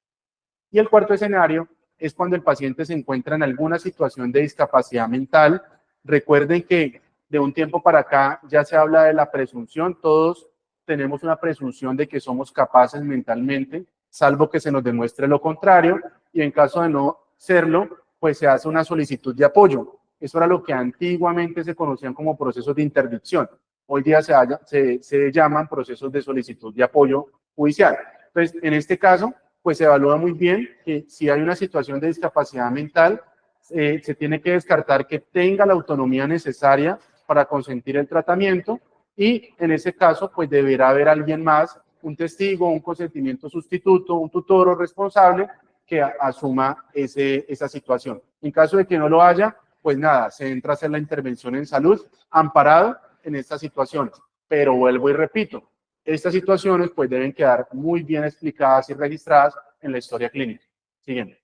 Y el cuarto escenario es cuando el paciente se encuentra en alguna situación de discapacidad mental. Recuerden que de un tiempo para acá ya se habla de la presunción, todos tenemos una presunción de que somos capaces mentalmente, salvo que se nos demuestre lo contrario, y en caso de no serlo, pues se hace una solicitud de apoyo. Eso era lo que antiguamente se conocían como procesos de interdicción. Hoy día se llaman procesos de solicitud de apoyo judicial. Entonces, en este caso, pues se evalúa muy bien que si hay una situación de discapacidad mental, se tiene que descartar que tenga la autonomía necesaria para consentir el tratamiento y en ese caso, pues deberá haber alguien más, un testigo, un consentimiento sustituto, un tutor o responsable que asuma esa situación. En caso de que no lo haya, pues nada, se entra a hacer la intervención en salud amparado en estas situaciones. Pero vuelvo y repito, estas situaciones pues deben quedar muy bien explicadas y registradas en la historia clínica. Siguiente.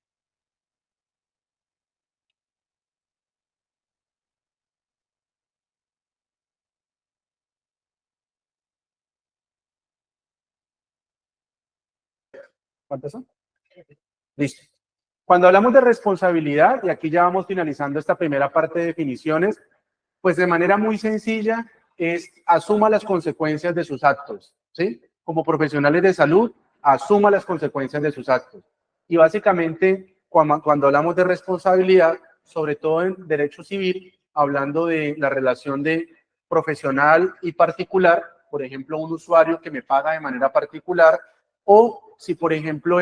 ¿Cuántas son? Listo. Cuando hablamos de responsabilidad, y aquí ya vamos finalizando esta primera parte de definiciones, pues de manera muy sencilla es asuma las consecuencias de sus actos, ¿sí? Como profesionales de salud, asuma las consecuencias de sus actos. Y básicamente, cuando hablamos de responsabilidad, sobre todo en derecho civil, hablando de la relación de profesional y particular, por ejemplo, un usuario que me paga de manera particular, o si, por ejemplo,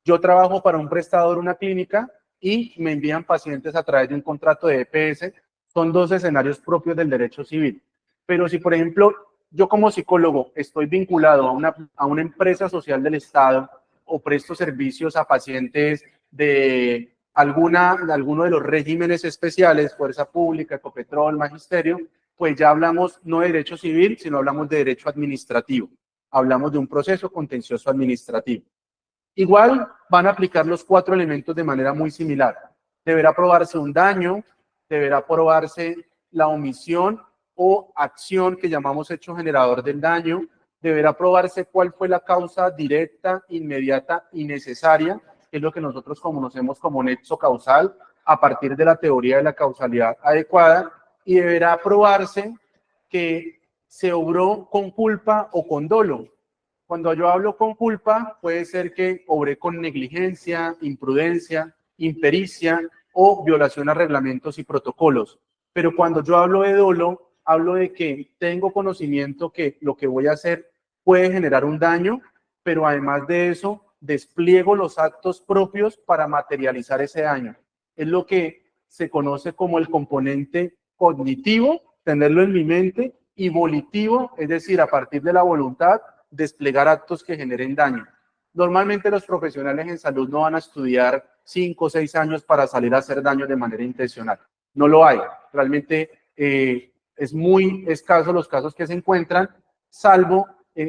yo trabajo para un prestador, una clínica, y me envían pacientes a través de un contrato de EPS, son 2 escenarios propios del derecho civil. Pero si, por ejemplo, yo como psicólogo estoy vinculado a una empresa social del Estado o presto servicios a pacientes de alguno de los regímenes especiales, Fuerza Pública, Ecopetrol, Magisterio, pues ya hablamos no de derecho civil, sino hablamos de derecho administrativo. Hablamos de un proceso contencioso administrativo. Igual van a aplicar los 4 elementos de manera muy similar. Deberá probarse un daño, deberá probarse la omisión o acción que llamamos hecho generador del daño, deberá probarse cuál fue la causa directa, inmediata y necesaria, que es lo que nosotros conocemos como nexo causal, a partir de la teoría de la causalidad adecuada, y deberá probarse que se obró con culpa o con dolo. Cuando yo hablo con culpa, puede ser que obré con negligencia, imprudencia, impericia o violación a reglamentos y protocolos. Pero cuando yo hablo de dolo, hablo de que tengo conocimiento que lo que voy a hacer puede generar un daño, pero además de eso, despliego los actos propios para materializar ese daño. Es lo que se conoce como el componente cognitivo, tenerlo en mi mente, y volitivo, es decir, a partir de la voluntad, desplegar actos que generen daño. Normalmente los profesionales en salud no van a estudiar 5 o 6 años para salir a hacer daño de manera intencional. No lo hay. Realmente es muy escaso los casos que se encuentran, salvo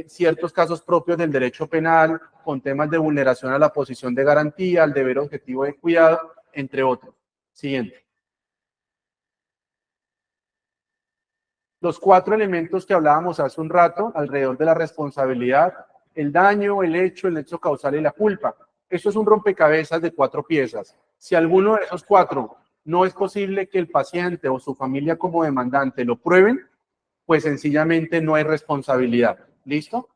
ciertos casos propios del derecho penal, con temas de vulneración a la posición de garantía, al deber objetivo de cuidado, entre otros. Siguiente. Los 4 elementos que hablábamos hace un rato alrededor de la responsabilidad, el daño, el hecho causal y la culpa. Esto es un rompecabezas de 4 piezas. Si alguno de esos 4 no es posible que el paciente o su familia como demandante lo prueben, pues sencillamente no hay responsabilidad. ¿Listo?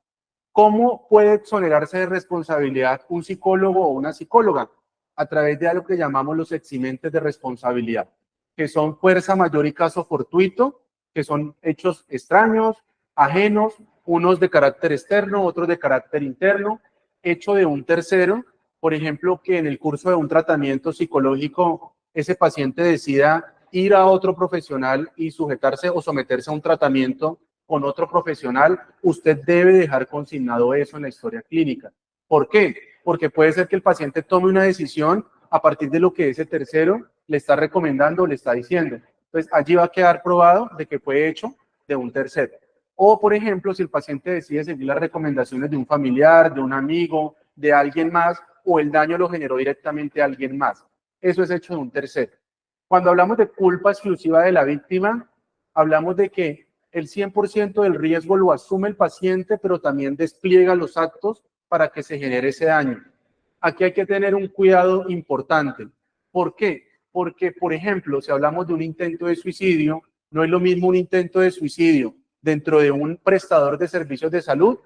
¿Cómo puede exonerarse de responsabilidad un psicólogo o una psicóloga? A través de algo que llamamos los eximentes de responsabilidad, que son fuerza mayor y caso fortuito, que son hechos extraños, ajenos, unos de carácter externo, otros de carácter interno, hecho de un tercero. Por ejemplo, que en el curso de un tratamiento psicológico ese paciente decida ir a otro profesional y sujetarse o someterse a un tratamiento con otro profesional, usted debe dejar consignado eso en la historia clínica. ¿Por qué? Porque puede ser que el paciente tome una decisión a partir de lo que ese tercero le está recomendando o le está diciendo. Entonces, allí va a quedar probado de que fue hecho de un tercero. O, por ejemplo, si el paciente decide seguir las recomendaciones de un familiar, de un amigo, de alguien más, o el daño lo generó directamente a alguien más. Eso es hecho de un tercero. Cuando hablamos de culpa exclusiva de la víctima, hablamos de que el 100% del riesgo lo asume el paciente, pero también despliega los actos para que se genere ese daño. Aquí hay que tener un cuidado importante. ¿Por qué? Porque, por ejemplo, si hablamos de un intento de suicidio, no es lo mismo un intento de suicidio dentro de un prestador de servicios de salud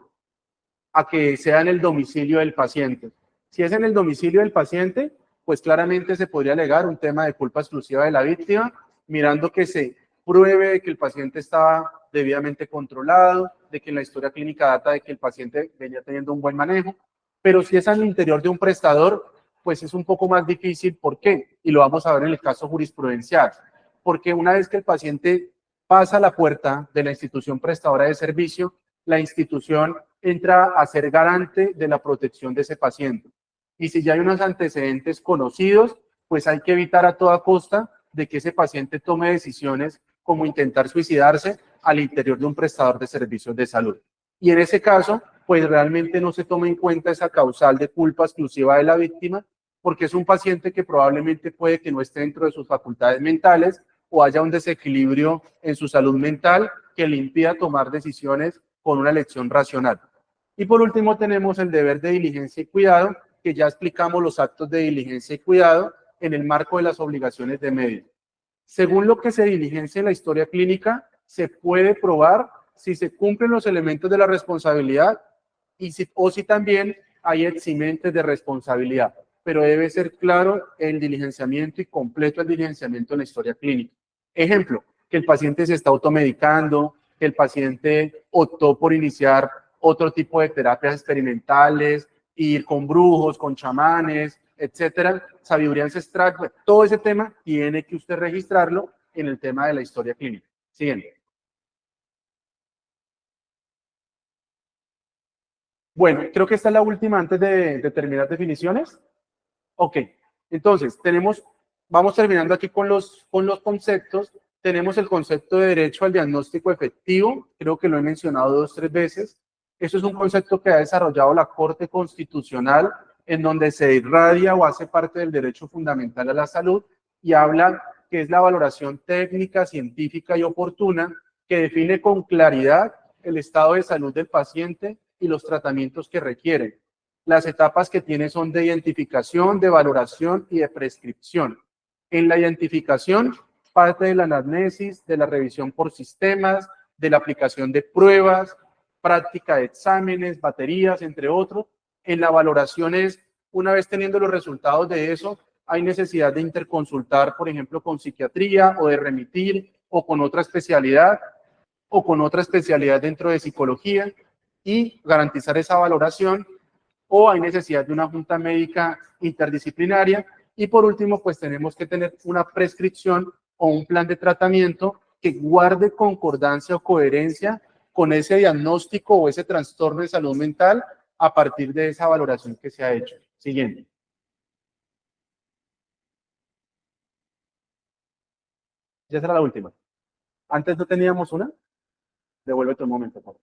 a que sea en el domicilio del paciente. Si es en el domicilio del paciente, pues claramente se podría alegar un tema de culpa exclusiva de la víctima, mirando que se pruebe de que el paciente estaba debidamente controlado, de que en la historia clínica data de que el paciente venía teniendo un buen manejo, pero si es al interior de un prestador, pues es un poco más difícil. ¿Por qué? Y lo vamos a ver en el caso jurisprudencial. Porque una vez que el paciente pasa la puerta de la institución prestadora de servicio, la institución entra a ser garante de la protección de ese paciente. Y si ya hay unos antecedentes conocidos, pues hay que evitar a toda costa de que ese paciente tome decisiones como intentar suicidarse al interior de un prestador de servicios de salud. Y en ese caso, pues realmente no se toma en cuenta esa causal de culpa exclusiva de la víctima, porque es un paciente que probablemente puede que no esté dentro de sus facultades mentales o haya un desequilibrio en su salud mental que le impida tomar decisiones con una elección racional. Y por último tenemos el deber de diligencia y cuidado, que ya explicamos los actos de diligencia y cuidado en el marco de las obligaciones de medio. Según lo que se diligencia en la historia clínica, se puede probar si se cumplen los elementos de la responsabilidad y si también hay eximentes de responsabilidad, pero debe ser claro el diligenciamiento y completo el diligenciamiento en la historia clínica. Ejemplo, que el paciente se está automedicando, que el paciente optó por iniciar otro tipo de terapias experimentales, ir con brujos, con chamanes, etcétera, sabiduría ancestral, todo ese tema tiene que usted registrarlo en el tema de la historia clínica. Siguiente. Bueno, creo que esta es la última antes de terminar definiciones. Ok, entonces vamos terminando aquí con los conceptos. Tenemos el concepto de derecho al diagnóstico efectivo, creo que lo he mencionado 2 o 3 veces. Eso es un concepto que ha desarrollado la Corte Constitucional, en donde se irradia o hace parte del derecho fundamental a la salud y habla que es la valoración técnica, científica y oportuna que define con claridad el estado de salud del paciente y los tratamientos que requieren. Las etapas que tiene son de identificación, de valoración y de prescripción. En la identificación, parte de la anamnesis, de la revisión por sistemas, de la aplicación de pruebas, práctica de exámenes, baterías, entre otros. En la valoración es, una vez teniendo los resultados de eso, hay necesidad de interconsultar, por ejemplo, con psiquiatría o de remitir o con otra especialidad dentro de psicología y garantizar esa valoración, o hay necesidad de una junta médica interdisciplinaria. Y por último, pues tenemos que tener una prescripción o un plan de tratamiento que guarde concordancia o coherencia con ese diagnóstico o ese trastorno de salud mental a partir de esa valoración que se ha hecho. Siguiente. Ya será la última. Antes no teníamos una. Devuélvete un momento, por favor.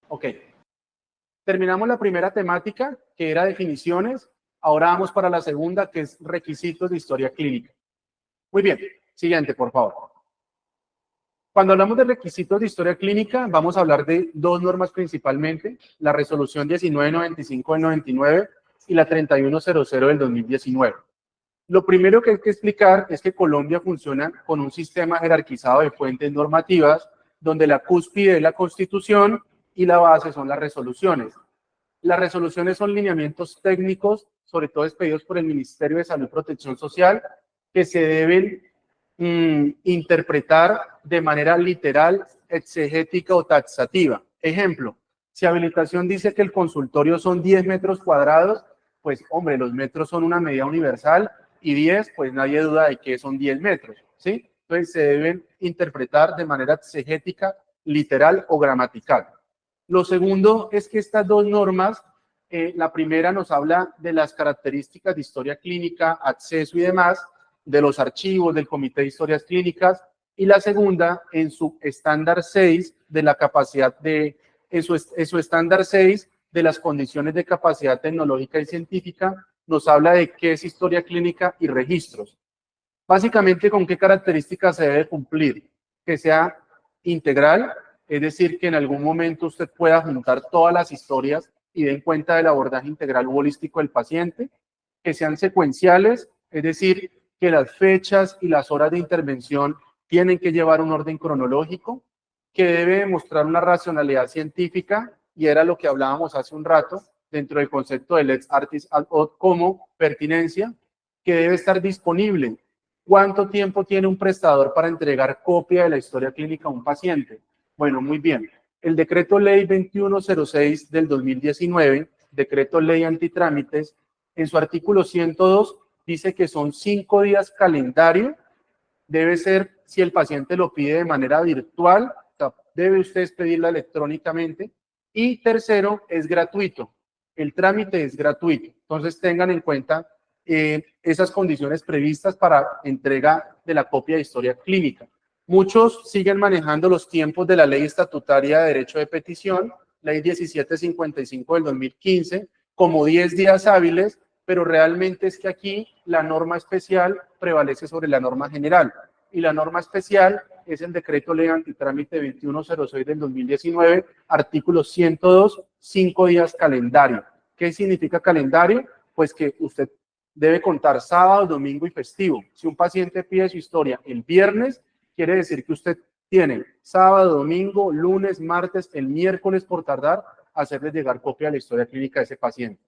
Ok. Terminamos la primera temática, que era definiciones. Ahora vamos para la segunda, que es requisitos de historia clínica. Muy bien. Siguiente, por favor. Cuando hablamos de requisitos de historia clínica, vamos a hablar de dos normas principalmente, la resolución 1995 del 99 y la 3100 del 2019. Lo primero que hay que explicar es que Colombia funciona con un sistema jerarquizado de fuentes normativas, donde la cúspide es la Constitución y la base son las resoluciones. Las resoluciones son lineamientos técnicos, sobre todo expedidos por el Ministerio de Salud y Protección Social, que se deben interpretar de manera literal, exegética o taxativa. Ejemplo, si habilitación dice que el consultorio son 10 metros cuadrados, pues hombre, los metros son una medida universal y 10, pues nadie duda de que son 10 metros, ¿sí? Entonces se deben interpretar de manera exegética, literal o gramatical. Lo segundo es que estas dos normas, la primera nos habla de las características de historia clínica, acceso y demás, de los archivos del Comité de Historias Clínicas, y la segunda en su estándar 6 de la capacidad de, en su estándar 6 de las condiciones de capacidad tecnológica y científica, nos habla de qué es historia clínica y registros. Básicamente, ¿con qué características se debe cumplir? Que sea integral, es decir, que en algún momento usted pueda juntar todas las historias y den cuenta del abordaje integral u holístico del paciente, que sean secuenciales, es decir, que las fechas y las horas de intervención tienen que llevar un orden cronológico, que debe demostrar una racionalidad científica, y era lo que hablábamos hace un rato, dentro del concepto de Lex Artis ad hoc como pertinencia, que debe estar disponible. ¿Cuánto tiempo tiene un prestador para entregar copia de la historia clínica a un paciente? Bueno, muy bien. El decreto ley 2106 del 2019, decreto ley antitrámites, en su artículo 102 dice que son 5 días calendario. Debe ser, si el paciente lo pide de manera virtual, o sea, debe usted pedirla electrónicamente. Y tercero, es gratuito. El trámite es gratuito. Entonces tengan en cuenta esas condiciones previstas para entrega de la copia de historia clínica. Muchos siguen manejando los tiempos de la Ley Estatutaria de Derecho de Petición, Ley 1755 del 2015, como 10 días hábiles, pero realmente es que aquí la norma especial prevalece sobre la norma general. Y la norma especial es el decreto ley antitrámite 2106 del 2019, artículo 102, 5 días calendario. ¿Qué significa calendario? Pues que usted debe contar sábado, domingo y festivo. Si un paciente pide su historia el viernes, quiere decir que usted tiene sábado, domingo, lunes, martes, el miércoles por tardar, hacerle llegar copia de la historia clínica de ese paciente.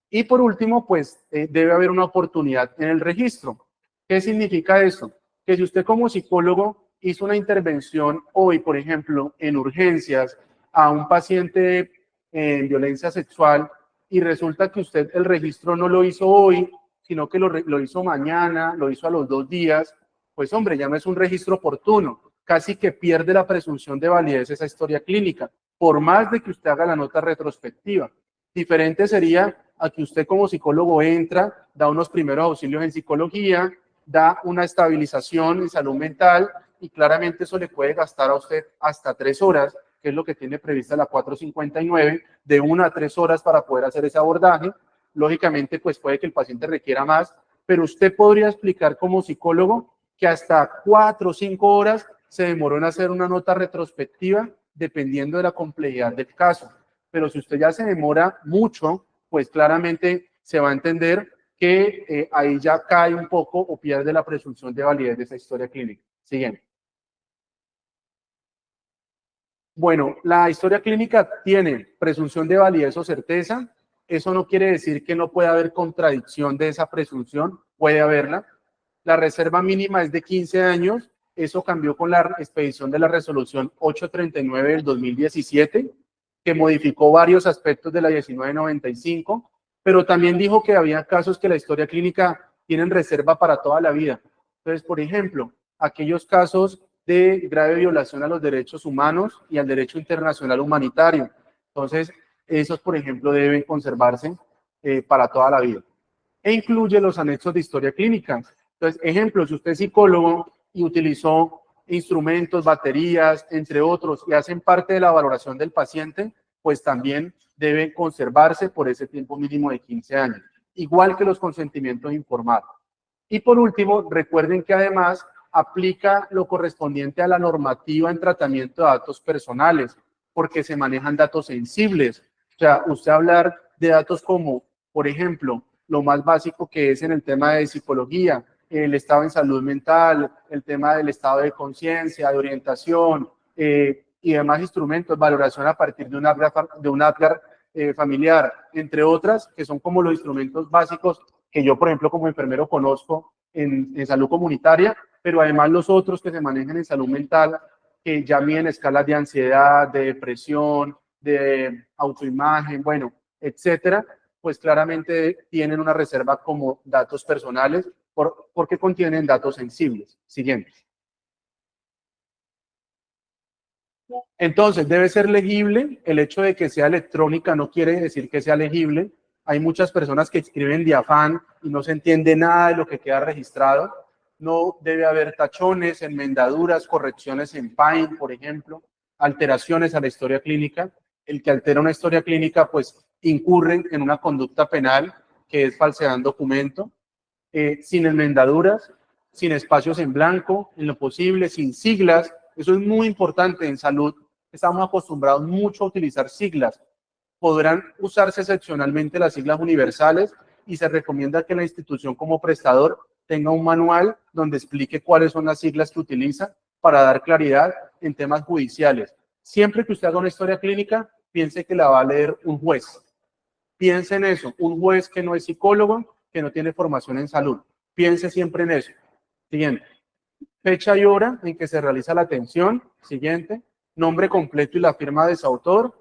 Y por último, pues debe haber una oportunidad en el registro. ¿Qué significa eso? Que si usted como psicólogo hizo una intervención hoy, por ejemplo, en urgencias a un paciente en violencia sexual y resulta que usted el registro no lo hizo hoy, sino que lo hizo mañana, lo hizo a los 2 días, pues hombre, ya no es un registro oportuno. Casi que pierde la presunción de validez esa historia clínica, por más de que usted haga la nota retrospectiva. Diferente sería a que usted como psicólogo entra, da unos primeros auxilios en psicología, da una estabilización en salud mental y claramente eso le puede gastar a usted hasta 3 horas, que es lo que tiene prevista la 459, de 1 a 3 horas para poder hacer ese abordaje. Lógicamente, pues puede que el paciente requiera más, pero usted podría explicar como psicólogo que hasta 4 o 5 horas se demoró en hacer una nota retrospectiva dependiendo de la complejidad del caso. Pero si usted ya se demora mucho, pues claramente se va a entender que ahí ya cae un poco o pierde la presunción de validez de esa historia clínica. Siguiente. Bueno, la historia clínica tiene presunción de validez o certeza. Eso no quiere decir que no pueda haber contradicción de esa presunción, puede haberla. La reserva mínima es de 15 años. Eso cambió con la expedición de la resolución 839 del 2017, que modificó varios aspectos de la 1995, pero también dijo que había casos que la historia clínica tienen reserva para toda la vida. Entonces, por ejemplo, aquellos casos de grave violación a los derechos humanos y al derecho internacional humanitario. Entonces, esos, por ejemplo, deben conservarse para toda la vida. E incluye los anexos de historia clínica. Entonces, ejemplo, si usted es psicólogo y utilizó instrumentos, baterías, entre otros, y hacen parte de la valoración del paciente, pues también deben conservarse por ese tiempo mínimo de 15 años, igual que los consentimientos informados. Y por último, recuerden que además aplica lo correspondiente a la normativa en tratamiento de datos personales, porque se manejan datos sensibles. O sea, usted hablar de datos como, por ejemplo, lo más básico que es en el tema de psicología, el estado en salud mental, el tema del estado de conciencia, de orientación y demás instrumentos, valoración a partir de un APGAR familiar, entre otras, que son como los instrumentos básicos que yo, por ejemplo, como enfermero conozco en salud comunitaria, pero además los otros que se manejan en salud mental, que ya miden escalas de ansiedad, de depresión, de autoimagen, bueno, etcétera, pues claramente tienen una reserva como datos personales porque contienen datos sensibles. Siguiente. Entonces, debe ser legible. El hecho de que sea electrónica no quiere decir que sea legible. Hay muchas personas que escriben de afán y no se entiende nada de lo que queda registrado. No debe haber tachones, enmendaduras, correcciones en Paint, por ejemplo, alteraciones a la historia clínica. El que altera una historia clínica, pues, incurre en una conducta penal, que es falsedad en documento, sin enmendaduras, sin espacios en blanco, en lo posible, sin siglas. Eso es muy importante en salud. Estamos acostumbrados mucho a utilizar siglas. Podrán usarse excepcionalmente las siglas universales y se recomienda que la institución como prestador tenga un manual donde explique cuáles son las siglas que utiliza para dar claridad en temas judiciales. Siempre que usted haga una historia clínica, piense que la va a leer un juez. Piense en eso, un juez que no es psicólogo, que no tiene formación en salud. Piense siempre en eso. Siguiente. Fecha y hora en que se realiza la atención. Siguiente. Nombre completo y la firma de su autor.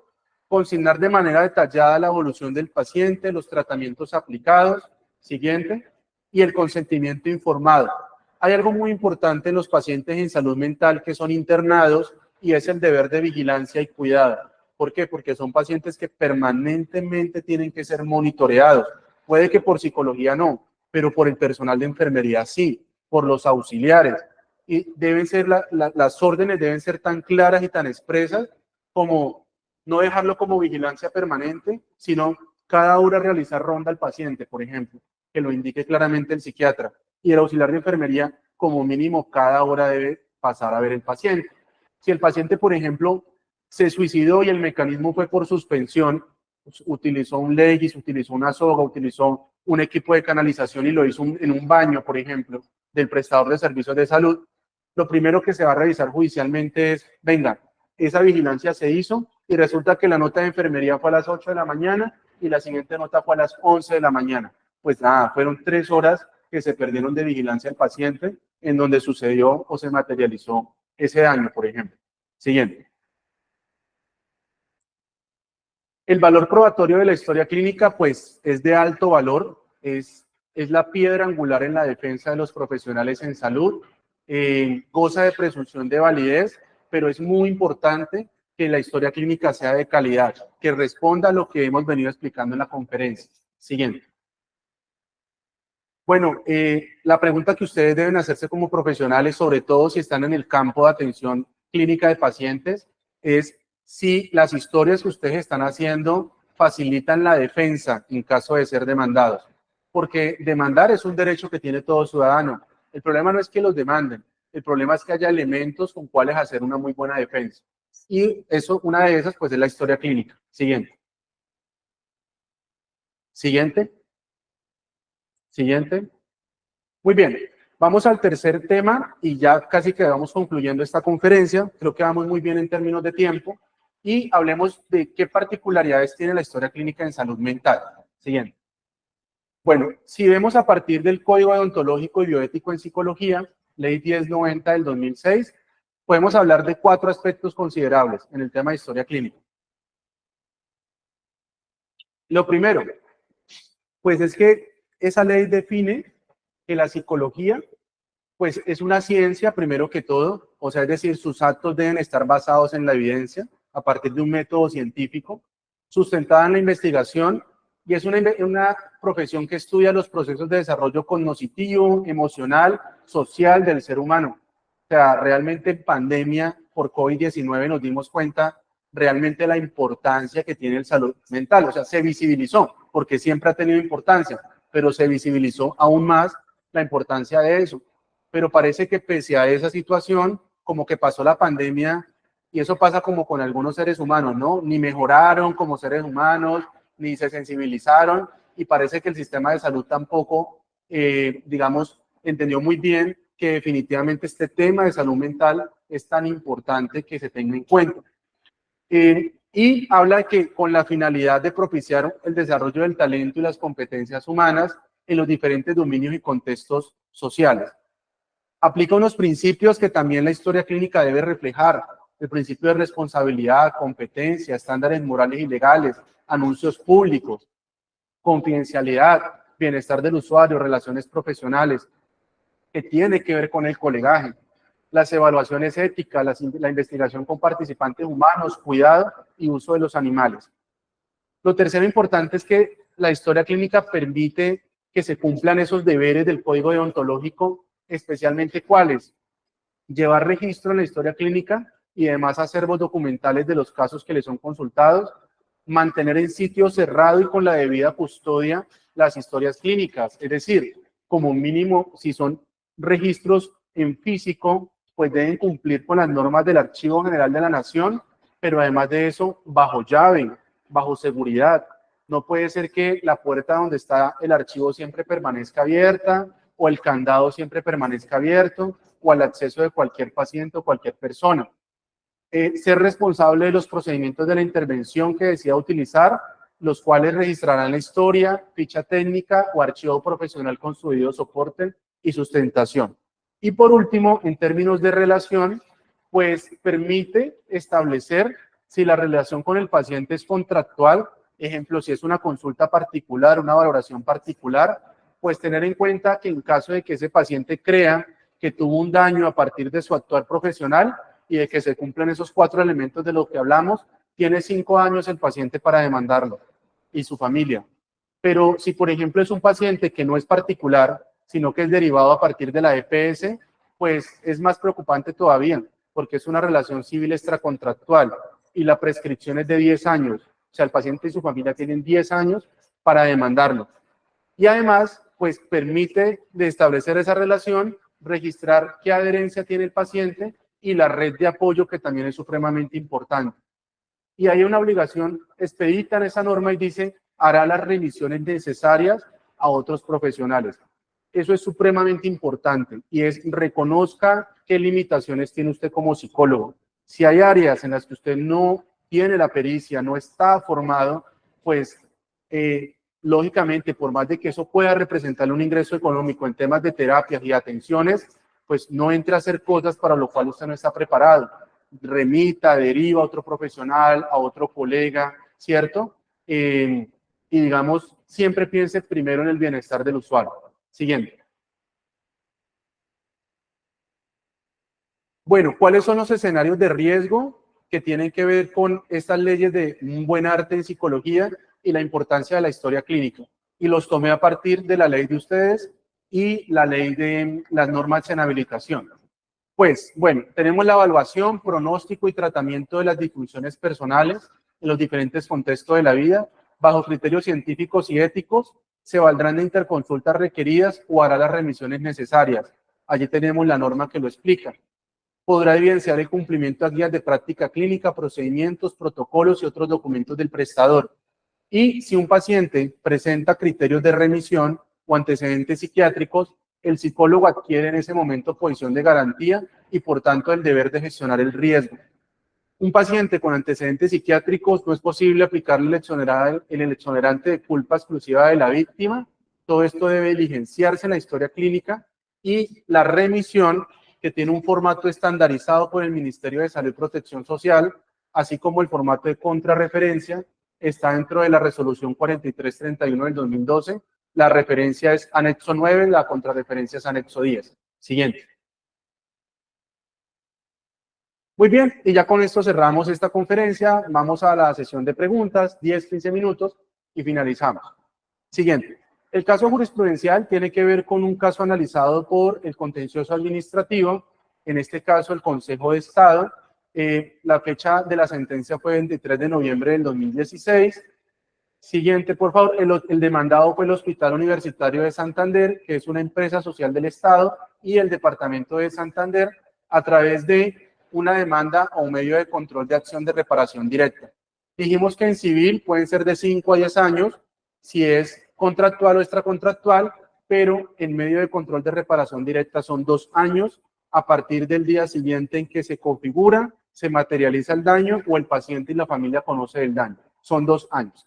Consignar de manera detallada la evolución del paciente, los tratamientos aplicados. Siguiente. Y el consentimiento informado. Hay algo muy importante en los pacientes en salud mental que son internados y es el deber de vigilancia y cuidado. ¿Por qué? Porque son pacientes que permanentemente tienen que ser monitoreados. Puede que por psicología no, pero por el personal de enfermería sí, por los auxiliares. Y deben ser las órdenes deben ser tan claras y tan expresas como no dejarlo como vigilancia permanente, sino cada hora realizar ronda al paciente, por ejemplo, que lo indique claramente el psiquiatra. Y el auxiliar de enfermería, como mínimo, cada hora debe pasar a ver el paciente. Si el paciente, por ejemplo, se suicidó y el mecanismo fue por suspensión, utilizó un Legis, utilizó una soga, utilizó un equipo de canalización y lo hizo en un baño, por ejemplo, del prestador de servicios de salud, lo primero que se va a revisar judicialmente es, venga, esa vigilancia se hizo y resulta que la nota de enfermería fue a las 8 de la mañana y la siguiente nota fue a las 11 de la mañana. Pues nada, fueron 3 horas que se perdieron de vigilancia al paciente en donde sucedió o se materializó ese daño, por ejemplo. Siguiente. El valor probatorio de la historia clínica, pues, es de alto valor, es la piedra angular en la defensa de los profesionales en salud, goza de presunción de validez, pero es muy importante que la historia clínica sea de calidad, que responda a lo que hemos venido explicando en la conferencia. Siguiente. Bueno, la pregunta que ustedes deben hacerse como profesionales, sobre todo si están en el campo de atención clínica de pacientes, es si las historias que ustedes están haciendo facilitan la defensa en caso de ser demandados. Porque demandar es un derecho que tiene todo ciudadano. El problema no es que los demanden, el problema es que haya elementos con cuales hacer una muy buena defensa. Y eso, una de esas, pues es la historia clínica. Siguiente. Siguiente. Siguiente. Muy bien. Vamos al tercer tema y ya casi que vamos concluyendo esta conferencia. Creo que vamos muy bien en términos de tiempo. Y hablemos de qué particularidades tiene la historia clínica en salud mental. Siguiente. Bueno, si vemos a partir del Código Deontológico y Bioético en Psicología, Ley 1090 del 2006, podemos hablar de 4 aspectos considerables en el tema de historia clínica. Lo primero, pues es que esa ley define que la psicología, pues es una ciencia primero que todo, o sea, es decir, sus actos deben estar basados en la evidencia a partir de un método científico. sustentada en la investigación, y es una profesión que estudia los procesos de desarrollo cognitivo, emocional, social del ser humano. O sea, realmente en pandemia por COVID-19 nos dimos cuenta realmente la importancia que tiene el salud mental. O sea, se visibilizó, porque siempre ha tenido importancia, pero se visibilizó aún más la importancia de eso. Pero parece que pese a esa situación, como que pasó la pandemia, y eso pasa como con algunos seres humanos, ¿no? Ni mejoraron como seres humanos, ni se sensibilizaron, y parece que el sistema de salud tampoco, digamos, entendió muy bien que definitivamente este tema de salud mental es tan importante que se tenga en cuenta. Y habla que con la finalidad de propiciar el desarrollo del talento y las competencias humanas en los diferentes dominios y contextos sociales. Aplica unos principios que también la historia clínica debe reflejar: el principio de responsabilidad, competencia, estándares morales y legales, anuncios públicos, confidencialidad, bienestar del usuario, relaciones profesionales, que tiene que ver con el colegaje, las evaluaciones éticas, la investigación con participantes humanos, cuidado y uso de los animales. Lo tercero importante es que la historia clínica permite que se cumplan esos deberes del código deontológico, especialmente cuáles: llevar registro en la historia clínica y además acervos documentales de los casos que le son consultados, mantener en sitio cerrado y con la debida custodia las historias clínicas, es decir, como mínimo, si son registros en físico, pues deben cumplir con las normas del Archivo General de la Nación, pero además de eso, bajo llave, bajo seguridad. No puede ser que la puerta donde está el archivo siempre permanezca abierta, o el candado siempre permanezca abierto, o al acceso de cualquier paciente o cualquier persona. Ser responsable de los procedimientos de la intervención que decida utilizar, los cuales registrarán la historia, ficha técnica o archivo profesional con su debido soporte y sustentación. Y por último, en términos de relación, pues permite establecer si la relación con el paciente es contractual, ejemplo, si es una consulta particular, una valoración particular, pues tener en cuenta que en caso de que ese paciente crea que tuvo un daño a partir de su actuar profesional y de que se cumplen esos 4 elementos de lo que hablamos, tiene 5 años el paciente para demandarlo y su familia. Pero si, por ejemplo, es un paciente que no es particular, sino que es derivado a partir de la EPS, pues es más preocupante todavía, porque es una relación civil extracontractual y la prescripción es de 10 años. O sea, el paciente y su familia tienen 10 años para demandarlo. Y además, pues permite de establecer esa relación, registrar qué adherencia tiene el paciente y la red de apoyo, que también es supremamente importante. Y hay una obligación expedita en esa norma y dice: hará las remisiones necesarias a otros profesionales. Eso es supremamente importante, y es: reconozca qué limitaciones tiene usted como psicólogo. Si hay áreas en las que usted no tiene la pericia, no está formado, pues lógicamente, por más de que eso pueda representarle un ingreso económico en temas de terapias y atenciones, pues no entre a hacer cosas para lo cual usted no está preparado. Remita, deriva a otro profesional, a otro colega, ¿cierto? Y digamos, siempre piense primero en el bienestar del usuario. Siguiente. Bueno, ¿cuáles son los escenarios de riesgo que tienen que ver con estas leyes de un buen arte en psicología y la importancia de la historia clínica? Y los tomé a partir de la ley de ustedes y la ley de las normas en habilitación. Pues, bueno, tenemos la evaluación, pronóstico y tratamiento de las disfunciones personales en los diferentes contextos de la vida. Bajo criterios científicos y éticos, se valdrán de interconsultas requeridas o hará las remisiones necesarias. Allí tenemos la norma que lo explica. Podrá evidenciar el cumplimiento de guías de práctica clínica, procedimientos, protocolos y otros documentos del prestador. Y si un paciente presenta criterios de remisión o antecedentes psiquiátricos, el psicólogo adquiere en ese momento posición de garantía y, por tanto, el deber de gestionar el riesgo. Un paciente con antecedentes psiquiátricos, no es posible aplicarle el exonerante de culpa exclusiva de la víctima. Todo esto debe diligenciarse en la historia clínica, y la remisión, que tiene un formato estandarizado por el Ministerio de Salud y Protección Social, así como el formato de contrarreferencia, está dentro de la resolución 4331 del 2012. La referencia es anexo 9, la contrarreferencia es anexo 10. Siguiente. Muy bien, y ya con esto cerramos esta conferencia. Vamos a la sesión de preguntas, 10-15 minutos, y finalizamos. Siguiente. El caso jurisprudencial tiene que ver con un caso analizado por el contencioso administrativo, en este caso el Consejo de Estado. La fecha de la sentencia fue el 23 de noviembre del 2016. Siguiente, por favor. El demandado fue el Hospital Universitario de Santander, que es una empresa social del Estado, y el Departamento de Santander, a través de una demanda o un medio de control de acción de reparación directa. Dijimos que en civil pueden ser de 5 a 10 años, si es contractual o extracontractual, pero en medio de control de reparación directa son 2 años a partir del día siguiente en que se configura, se materializa el daño o el paciente y la familia conoce el daño. Son 2 años.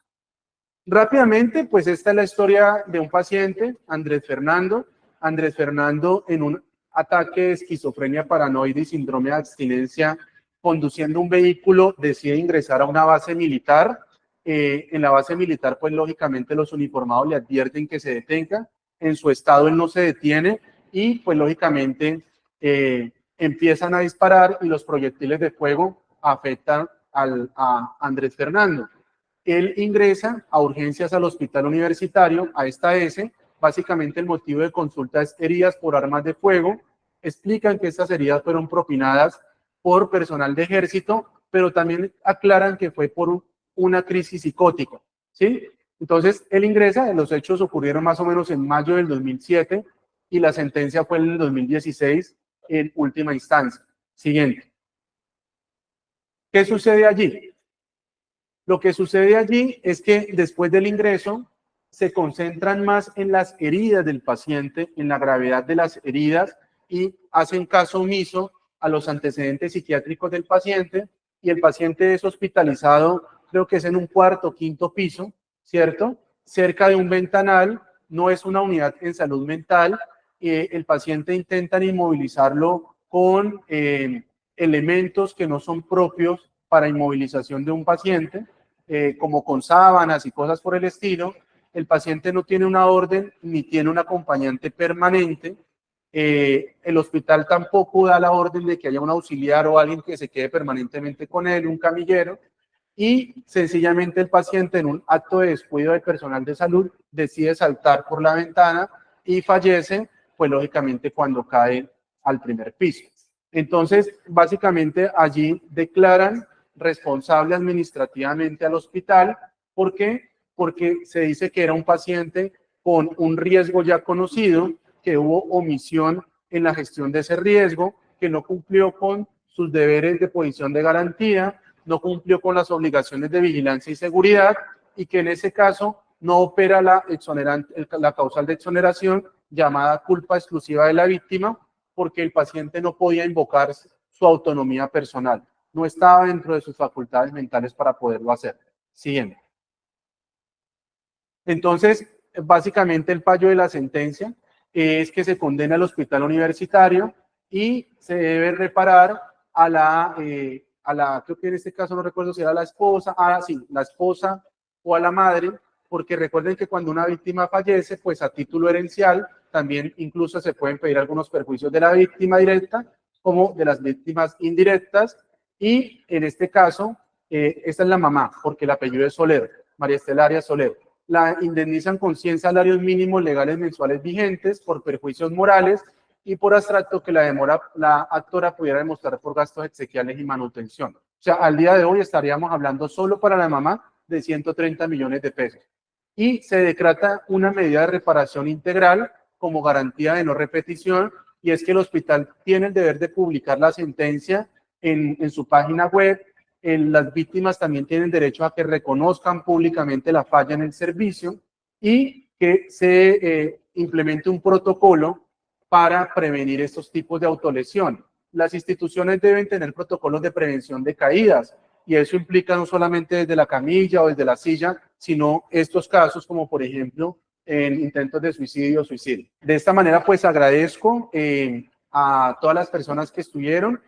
Rápidamente, pues esta es la historia de un paciente, Andrés Fernando. Andrés Fernando, en un ataque de esquizofrenia paranoide y síndrome de abstinencia, conduciendo un vehículo, decide ingresar a una base militar. En la base militar, pues lógicamente los uniformados le advierten que se detenga. En su estado él no se detiene y pues lógicamente empiezan a disparar y los proyectiles de fuego afectan a Andrés Fernando. Él ingresa a urgencias al hospital universitario, a esta S. Básicamente el motivo de consulta es heridas por armas de fuego. Explican que estas heridas fueron propinadas por personal de ejército, pero también aclaran que fue por una crisis psicótica, ¿sí? Entonces, él ingresa, los hechos ocurrieron más o menos en mayo del 2007 y la sentencia fue en el 2016 en última instancia. Siguiente. ¿Qué sucede allí? Lo que sucede allí es que después del ingreso se concentran más en las heridas del paciente, en la gravedad de las heridas y hacen caso omiso a los antecedentes psiquiátricos del paciente y el paciente es hospitalizado, creo que es en un cuarto o quinto piso, ¿cierto? Cerca de un ventanal, no es una unidad en salud mental, el paciente intentan inmovilizarlo con elementos que no son propios para inmovilización de un paciente, como con sábanas y cosas por el estilo. El paciente no tiene una orden ni tiene un acompañante permanente. El hospital tampoco da la orden de que haya un auxiliar o alguien que se quede permanentemente con él, un camillero, y sencillamente el paciente en un acto de descuido del personal de salud decide saltar por la ventana y fallece, pues lógicamente cuando cae al primer piso. Entonces, básicamente allí declaran responsable administrativamente al hospital. ¿Por qué? Porque se dice que era un paciente con un riesgo ya conocido, que hubo omisión en la gestión de ese riesgo, que no cumplió con sus deberes de posición de garantía, no cumplió con las obligaciones de vigilancia y seguridad y que en ese caso no opera la causal de exoneración llamada culpa exclusiva de la víctima porque el paciente no podía invocar su autonomía personal, no estaba dentro de sus facultades mentales para poderlo hacer. Siguiente. Entonces, básicamente el fallo de la sentencia es que se condena al hospital universitario y se debe reparar a la, creo que en este caso no recuerdo si era la esposa, la esposa o a la madre, porque recuerden que cuando una víctima fallece, pues a título herencial, también incluso se pueden pedir algunos perjuicios de la víctima directa como de las víctimas indirectas, y en este caso, esta es la mamá, porque el apellido es Soler, María Estela Arias Soler. La indemnizan con 100 salarios mínimos legales mensuales vigentes por perjuicios morales y por abstracto que la actora pudiera demostrar por gastos exequiales y manutención. O sea, al día de hoy estaríamos hablando solo para la mamá de 130 millones de pesos. Y se decreta una medida de reparación integral como garantía de no repetición, y es que el hospital tiene el deber de publicar la sentencia en su página web. Las víctimas también tienen derecho a que reconozcan públicamente la falla en el servicio y que se implemente un protocolo para prevenir estos tipos de autolesión. Las instituciones deben tener protocolos de prevención de caídas y eso implica no solamente desde la camilla o desde la silla, sino estos casos como por ejemplo en intentos de suicidio o suicidio. De esta manera pues agradezco a todas las personas que estuvieron